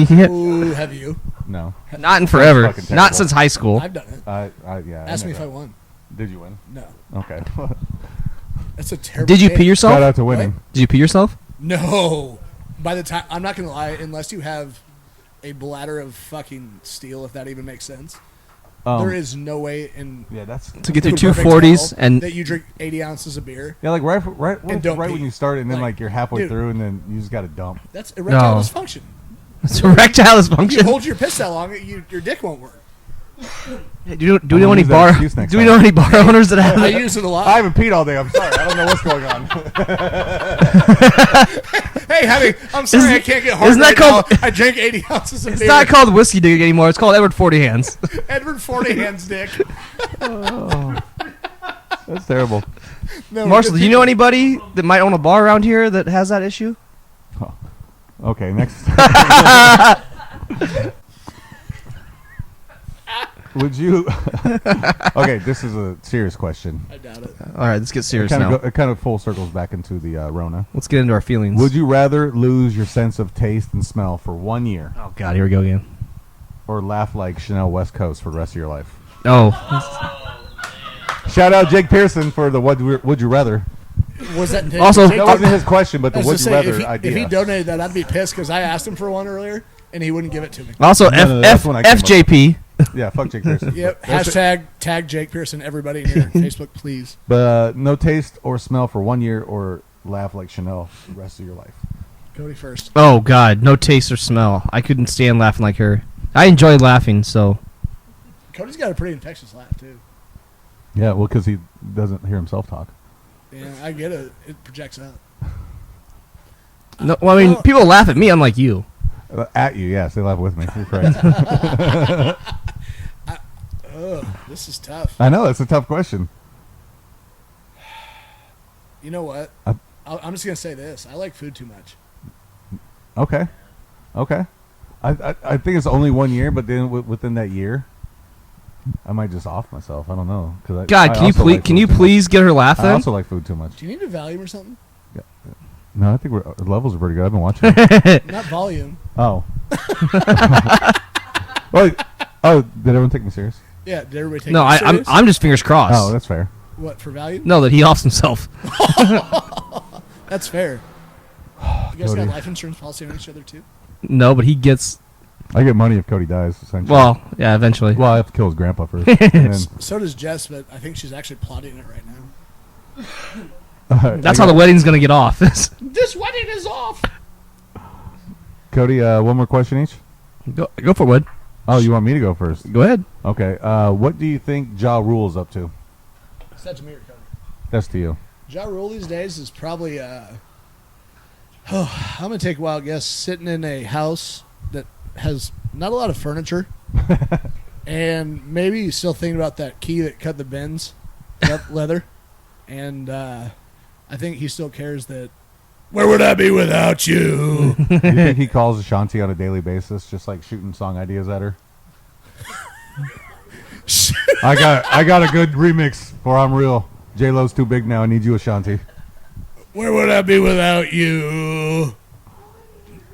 Yeah. Ooh, have you? No. Not in forever. Not since high school. I've done it. Yeah. Ask me if I won. Did you win? No. Okay. That's a terrible. Did you pee yourself? Shout out to winning. What? Did you pee yourself? No. By the time, I'm not gonna lie. Unless you have a bladder of fucking steel, if that even makes sense. There is no way that's to get through 240s and that you drink 80 ounces of beer. Yeah, like right when you start it, and then Like, you're halfway dude, thwe then you just got to dump. That's erectile dysfunction. It's erectile You dysfunction. hold your piss that long, your dick won't work. Do we know any bar owners that have I that? use it a lot. I haven't peed all day. I'm sorry. I don't know what's going on. Hey, honey, I'm sorry I can't get hard isn't that right called- now. I drank 80 ounces of It's beer. not called whiskey dick anymore. It's called Edward 40 Hands. Edward 40 Hands dick. That's terrible. No, Marshall, do you know anybody that might own a bar around here that has that issue? Oh. Okay, next. Would you? Okay, this is a serious question. I doubt it. All right, let's get serious It now. kind of full circles back into the Rona. Let's get into our feelings. Would you rather lose your sense of taste and smell for 1 year, Oh God, here we go again. or laugh like Chanel West Coast for the rest of your life? Oh, Shout out Jake Pearson for the would you rather. Was that Also- That wasn't his question, but the I was would just you saying, rather if idea. he donated that, I'd be pissed because I asked him for one earlier and he wouldn't give it to me. also No, that's when I came up with FJP. Yeah, fuck Jake Pearson. Yep. Tag Jake Pearson. Everybody in here, Facebook, please. But no taste or smell for 1 year, or laugh like Chanel the rest of your life. Cody first. Oh God, no taste or smell. I couldn't stand laughing like her. I enjoy laughing, so Cody's got a pretty infectious laugh too. Yeah, well, because he doesn't hear himself talk. Yeah, I get it. It projects out. no. Well, I mean, people laugh at me. I'm like you. At you, yes, they laugh with me. You're correct. Ugh, this is tough. I know it's a tough question. You know what? I'm just gonna say this. I like food too much. Okay. I think it's only 1 year, but then within that year, I might just off myself. I don't know. God, can you please get her laughing? I also like food too much. Do you need a volume or something? Yeah. No, I think our levels are pretty good. I've been watching. Not volume. Oh. Wait. Oh, did everyone take me serious? Yeah, did everybody take No, me serious? I'm just fingers crossed. Oh, that's fair. What, for value? No, that he offs himself. That's fair. You guys Cody. got life insurance policy on each other too? No, but he gets. I get money if Cody dies, essentially. Well, yeah, eventually. Well, I have to kill his grandpa first. And then, So does Jess, but I think she's actually plotting it right now. That's how the wedding's gonna get off. This wedding is off. Cody, one more question each. Go for it, Wood. Oh, you want me to go first? Go ahead. Okay. What do you think Ja Rule's up to? Is that to me or Cody? That's to you. Ja Rule these days is probably, I'm going to take a wild guess, sitting in a house that has not a lot of furniture. And maybe he's still thinking about that key that cut the bends, leather. And I think he still cares that, where would I be without you? Do you think he calls Ashanti on a daily basis, just like shooting song ideas at her? I got a good remix for I'm Real. J-Lo's too big now. I need you, Ashanti. Where would I be without you?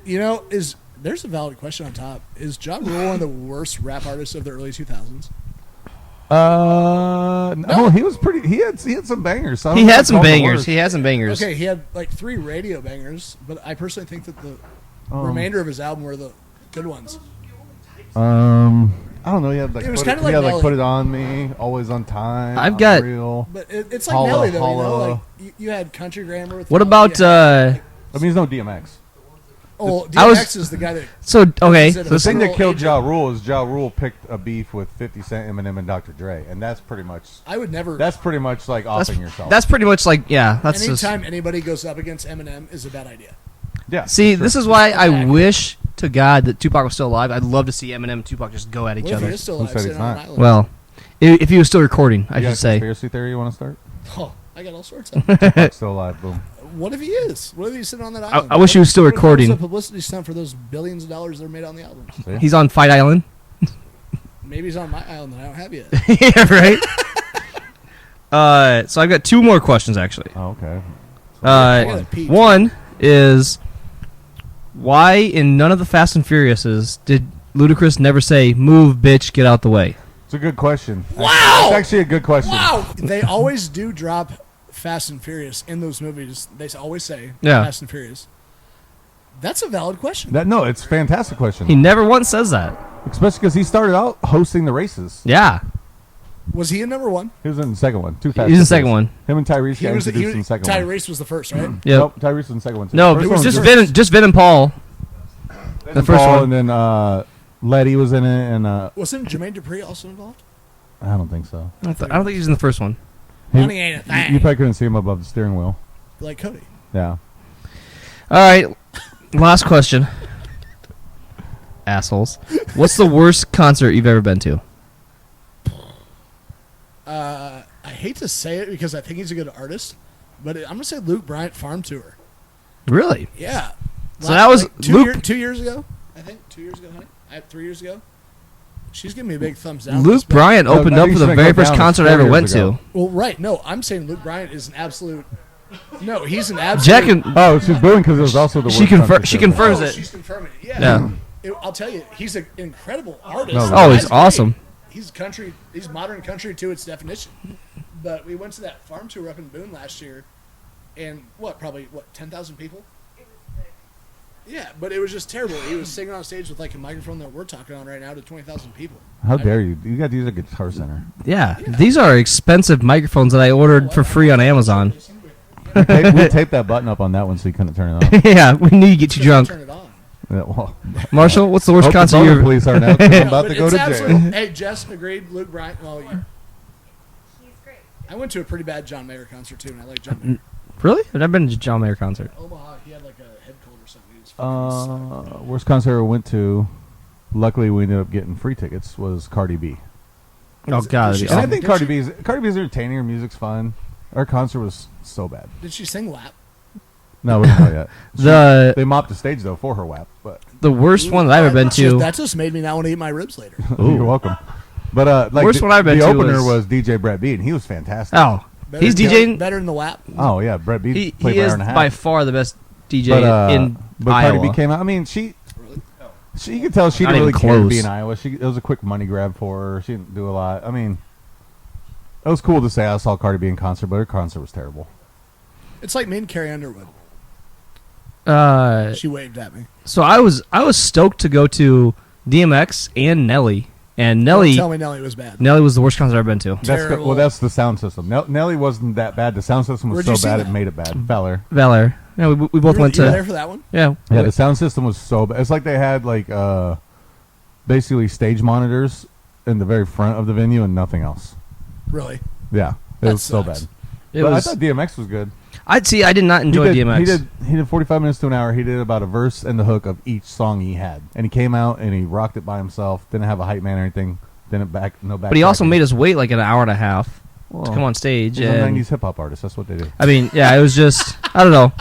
You know, there's a valid question on top. Is Ja Rule one of the worst rap artists of the early 2000s? No, he was pretty. He had some bangers. So He had some bangers. Okay, he had like 3 radio bangers, but I personally think that the remainder of his album were the good ones. I don't know. He had like, it was kind of like, Put It On Me, Always on Time. I've got Real. But it's like Nelly though. You know, like you had Country Grammar. With what about? I mean, there's no DMX. Oh, DMX is the guy that. So okay, So the thing that killed Ja Rule is Ja Rule picked a beef with 50 Cent, Eminem, and Dr. Dre, and that's pretty much. I would never. That's pretty much like offing yourself. That's pretty much like That's anytime anybody goes up against Eminem is a bad idea. Yeah. See, this is why I wish to God that Tupac was still alive. I'd love to see Eminem and Tupac just go at each What if other. he is still alive, sitting on an island? Well, if he was still recording, I You got should a say. conspiracy theory you want to start? Oh, I got all sorts of. Tupac's still alive. Boom. What if he is? What if he's sitting on that island? I wish he was still What if recording. It's a publicity stunt for those billions of dollars that are made on the albums. See? He's on Fight Island. Maybe he's on my island that I don't have yet. Yeah, right. So I've got 2 more questions actually. Oh, okay. I gotta pee, too. One is why in none of the Fast and Furiouses did Ludacris never say "Move, bitch, get out the way"? It's a good question. Wow! It's actually a good question. Wow! They always do drop Fast and Furious in those movies. They always say Fast and Furious. That's a valid question. No, it's a fantastic question. He never once says that. Especially because he started out hosting the races. Yeah. Was he in number 1? He was in the second one. Too fast. He's in the second one. Him and Tyrese got introduced in the second one. Tyrese was the first, right? Yep. Nope, Tyrese was in the second one too. No, First it one was was just Vin and Paul. the first one, and then Letty was in it, and Wasn't Jermaine Dupri also involved? I don't think so. I don't think he was in the first one. Money ain't a thing. You probably couldn't see him above the steering wheel. Like Cody. Yeah. All right, last question. Assholes. What's the worst concert you've ever been to? I hate to say it because I think he's a good artist, but I'm gonna say Luke Bryant Farm Tour. Really? Yeah. So that was like Luke. 2 years ago. I think 2 years ago, honey. 3 years ago. She's giving me a big thumbs down. Luke Bryant opened up for the very first concert I ever went to. Well, right. No, I'm saying Luke Bryant is an absolute. No, he's an absolute. Jack she's booing because it was also the worst. She confirms it. She's confirming it. Yeah. I'll tell you, he's an incredible artist. He's awesome. He's country. He's modern country to its definition. But we went to that farm tour up in Boone last year, and probably 10,000 people. Yeah, but it was just terrible. He was singing on stage with like a microphone that we're talking on right now to 20,000 people. How dare you? You got these at Guitar Center. Yeah, these are expensive microphones that I ordered for free on Amazon. We taped that button up on that one so you couldn't turn it on. Yeah, we need to get you drunk. Turn it on. Yeah, well, Marshall, what's the worst concert you ever? Police are now. I'm about to go to jail. Hey, Jess agreed. Luke Bryant. Well, he's great. I went to a pretty bad John Mayer concert too, and I like John Mayer. Really? I've never been to a John Mayer concert. Omaha, he had like a head cold or something. He was Worst concert I went to. Luckily, we ended up getting free tickets. Was Cardi B. Oh God! And I think Cardi B's entertaining. Her music's fun. Our concert was so bad. Did she sing WAP? No, we don't know yet. They mopped the stage though for her WAP. But the worst one that I've ever been to. That just made me not want to eat my ribs later. You're welcome. But like worst one I've been the to opener was DJ Brett B, and he was fantastic. Oh, he's DJing better than the WAP. Oh yeah, Brett B. played he an hour is and a half. by far the best DJ in but Iowa. Cardi B came out. I mean, she you could tell she Not didn't really even care to close. be in Iowa. It was a quick money grab for her. She didn't do a lot. I mean, it was cool to say I saw Cardi B in concert, but her concert was terrible. It's like me and Carrie Underwood. She waved at me. So I was stoked to go to DMX and Nelly, and Nelly. Don't tell me Nelly was bad. Nelly was the worst concert I've ever been to. That's the sound system. Nelly wasn't that bad. The sound system was so bad it made it bad. Valor. Yeah, we both went to. You were there for that one? Yeah. Yeah, the sound system was so bad. It's like they had like basically stage monitors in the very front of the venue and nothing else. Really? Yeah, it was so bad. I thought DMX was good. I did not enjoy DMX. He did 45 minutes to an hour. He did about a verse and the hook of each song he had, and he came out and he rocked it by himself. Didn't have a hype man or anything. No back. But he also made us wait like an hour and a half to come on stage. He's and a 90s hip hop artist. That's what they do. I mean, yeah, it was just I don't know.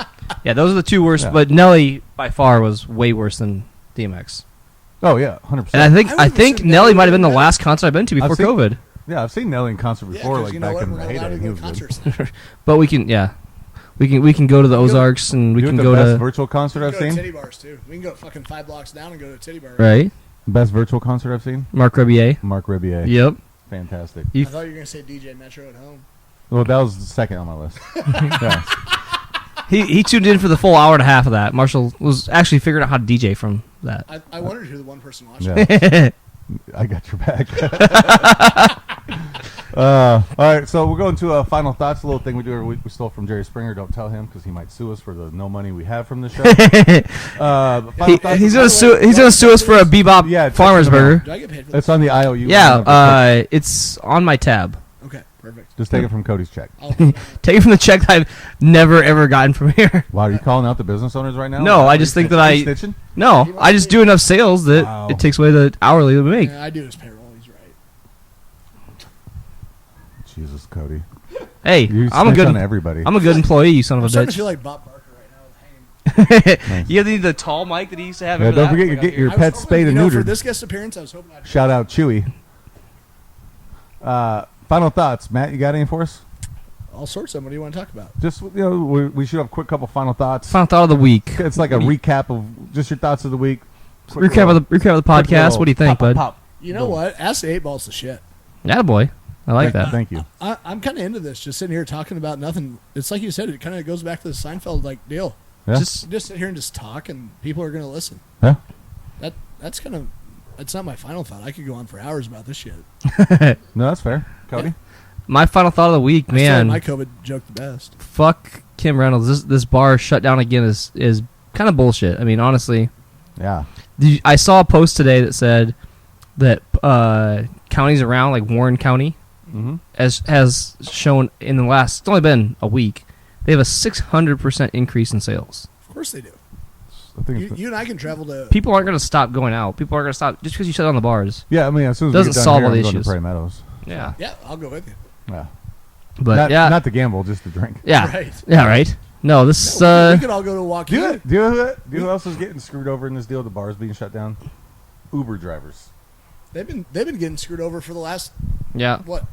Yeah, those are the two worst. Yeah. But Nelly by far was way worse than DMX. Oh yeah, 100%. And I think Nelly might have been the last concert I've been to before COVID. Yeah, I've seen Nelly in concert before, like back in the heyday. He was good. But we can go to the Ozarks and we can go best to virtual concert I've seen. Titty bars too. We can go fucking 5 blocks down and go to a titty bar. Right. Best virtual concert I've seen. Mark Rebier. Yep. Fantastic. I thought you were gonna say DJ Metro at home. Well, that was the second on my list. Yeah. He tuned in for the full hour and a half of that. Marshall was actually figuring out how to DJ from that. I wondered who the one person watching. Yeah. I got your back. All right, so we'll go into final thoughts. A little thing we do every week. We stole from Jerry Springer. Don't tell him because he might sue us for the no money we have from the show. He's gonna sue. He's gonna sue us for a Bebop Farmer's Burger. Do I get paid for this? It's on the IOU. Yeah, it's on my tab. Okay, perfect. Just take it from Cody's check. Take it from the check that I've never ever gotten from here. Wow, are you calling out the business owners right now? No, I just think that snitching? No, I just do enough sales that it takes away the hourly that we make. Yeah, I do his payroll. He's right. Jesus, Cody. Hey, I'm a good on everybody. I'm a good employee, you son of a I'm starting to bitch. feel like Bob Barker right now with hanging. You need the tall mic that he used to have. Yeah, don't forget you get your pet spayed and neutered. For this guest appearance, I was hoping I'd shout out Chewy. Final thoughts, Matt. You got any for us? All sorts of them. What do you want to talk about? Just we should have a quick couple final thoughts. Final thought of the week. It's like a recap of just your thoughts of the week. Recap of the podcast. What do you think, bud? You know what? Ask the 8 Ball's the shit. Attaboy. I like that. Thank you. I'm kind of into this. Just sitting here talking about nothing. It's like you said. It kind of goes back to the Seinfeld deal. Yeah. Just sit here and just talk, and people are going to listen. Yeah. That's kind of. It's not my final thought. I could go on for hours about this shit. No, that's fair. Cody? Yeah. My final thought of the week, man. My COVID joke the best. Fuck Kim Reynolds. This bar shut down again is kind of bullshit. I mean, honestly. Yeah. I saw a post today that said that counties around, like Warren County, has shown in the last, it's only been a week, they have a 600% increase in sales. Of course they do. I think you and I can travel to. People aren't going to stop going out. People aren't going to stop just because you shut down the bars. Yeah, I mean, as soon as doesn't we get done solve here, all the I'm going issues. to Prairie Meadows. Yeah. Yeah, I'll go with you. Yeah. But not to gamble, just to drink. Yeah. Right. Yeah, right. No, this we could all go to Joaquin. Do you know who else is getting screwed over in this deal? The bars being shut down. Uber drivers. They've been getting screwed over for the last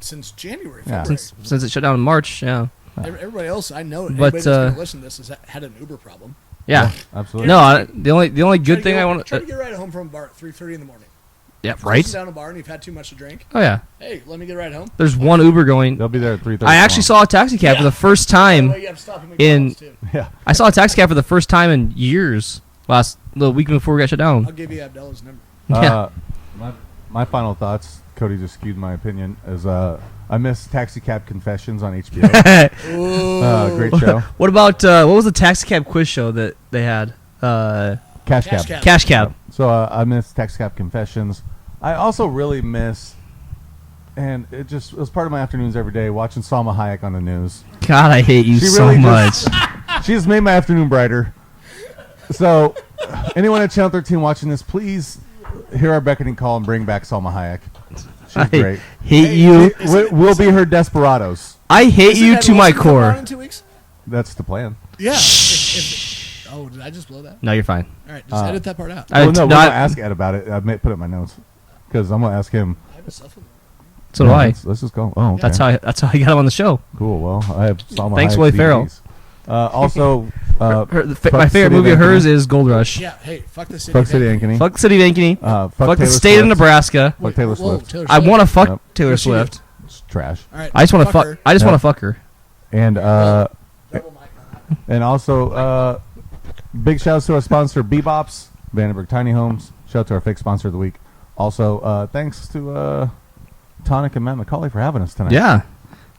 since January. Yeah. Since it shut down in March. Yeah. Everybody else I know, But, anybody that's going to listen to this has had an Uber problem. Yeah. Absolutely. No, the only good thing I want try to get right home from a bar at 3:30 in the morning. Yeah, If right. you're down a bar and you've had too much to drink. Oh yeah. Hey, let me get right home. There's one Uber going. They'll be there at 3:30. I actually saw a taxi cab for the first time in. Yeah. I saw a taxi cab for the first time in years. The week before we got shut down. I'll give you Abdullah's number. Yeah. My final thoughts. Cody just skewed my opinion. Is I miss Taxi Cab Confessions on HBO. Great show. What about what was the taxi cab quiz show that they had? Cash Cab. Cash Cab. So I miss Taxi Cab Confessions. I also really miss, and it was part of my afternoons every day, watching Salma Hayek on the news. God, I hate you so much. She has made my afternoon brighter. So anyone at Channel 13 watching this, please hear our beckoning call and bring back Salma Hayek. She's great. Hate you. We'll be her desperados. I hate Isn't you Ed to my Wilson coming on core. in 2 weeks? That's the plan. Yeah. Oh, did I just blow that? No, you're fine. All right, just edit that part out. Well, no, we're going to ask Ed about it. I may put it in my notes because I'm going to ask him. I have a cell phone. So do I. Let's just go. Oh, okay. That's how I got him on the show. Cool. Well, I have some. Thanks, Willie Farrell. Also, my favorite movie of hers is Gold Rush. Yeah. Hey, fuck the city. Fuck City Ankeny. Fuck the city of Ankeny. Fuck the Taylor state of Swift. Nebraska. Fuck Taylor Swift. Taylor I Swift. want to fuck Yep. Taylor What'd she do? Swift. It's trash. All right. I just want to fuck. her. I just Yep. want to fuck her. And also, big shout out to our sponsor, Bebops, Vandenberg Tiny Homes. Shout out to our fake sponsor of the week. Also, thanks to Tonic and Matt McCauley for having us tonight. Yeah.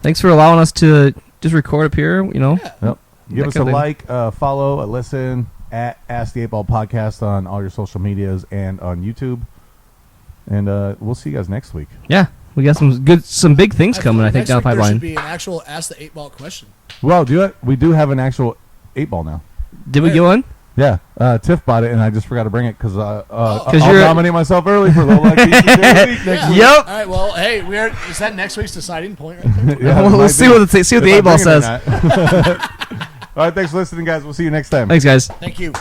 Thanks for allowing us to just record up here. You know. Yep. Give us a like, follow, a listen at Ask the 8 Ball Podcast on all your social medias and on YouTube. And we'll see you guys next week. Yeah. We got some big things coming, I think, down the There pipeline. should be an actual Ask the 8 Ball question. Well, we do have an actual 8 Ball now. Did we get one? Yeah. Tiff bought it, and I just forgot to bring it because I'll you're nominate myself early for Low Life Pieces Day of the Week next week. Yep. All right. Well, hey, is that next week's deciding point right there? Yeah, We'll see what the 8 Ball says. All right. Thanks for listening, guys. We'll see you next time. Thanks, guys. Thank you.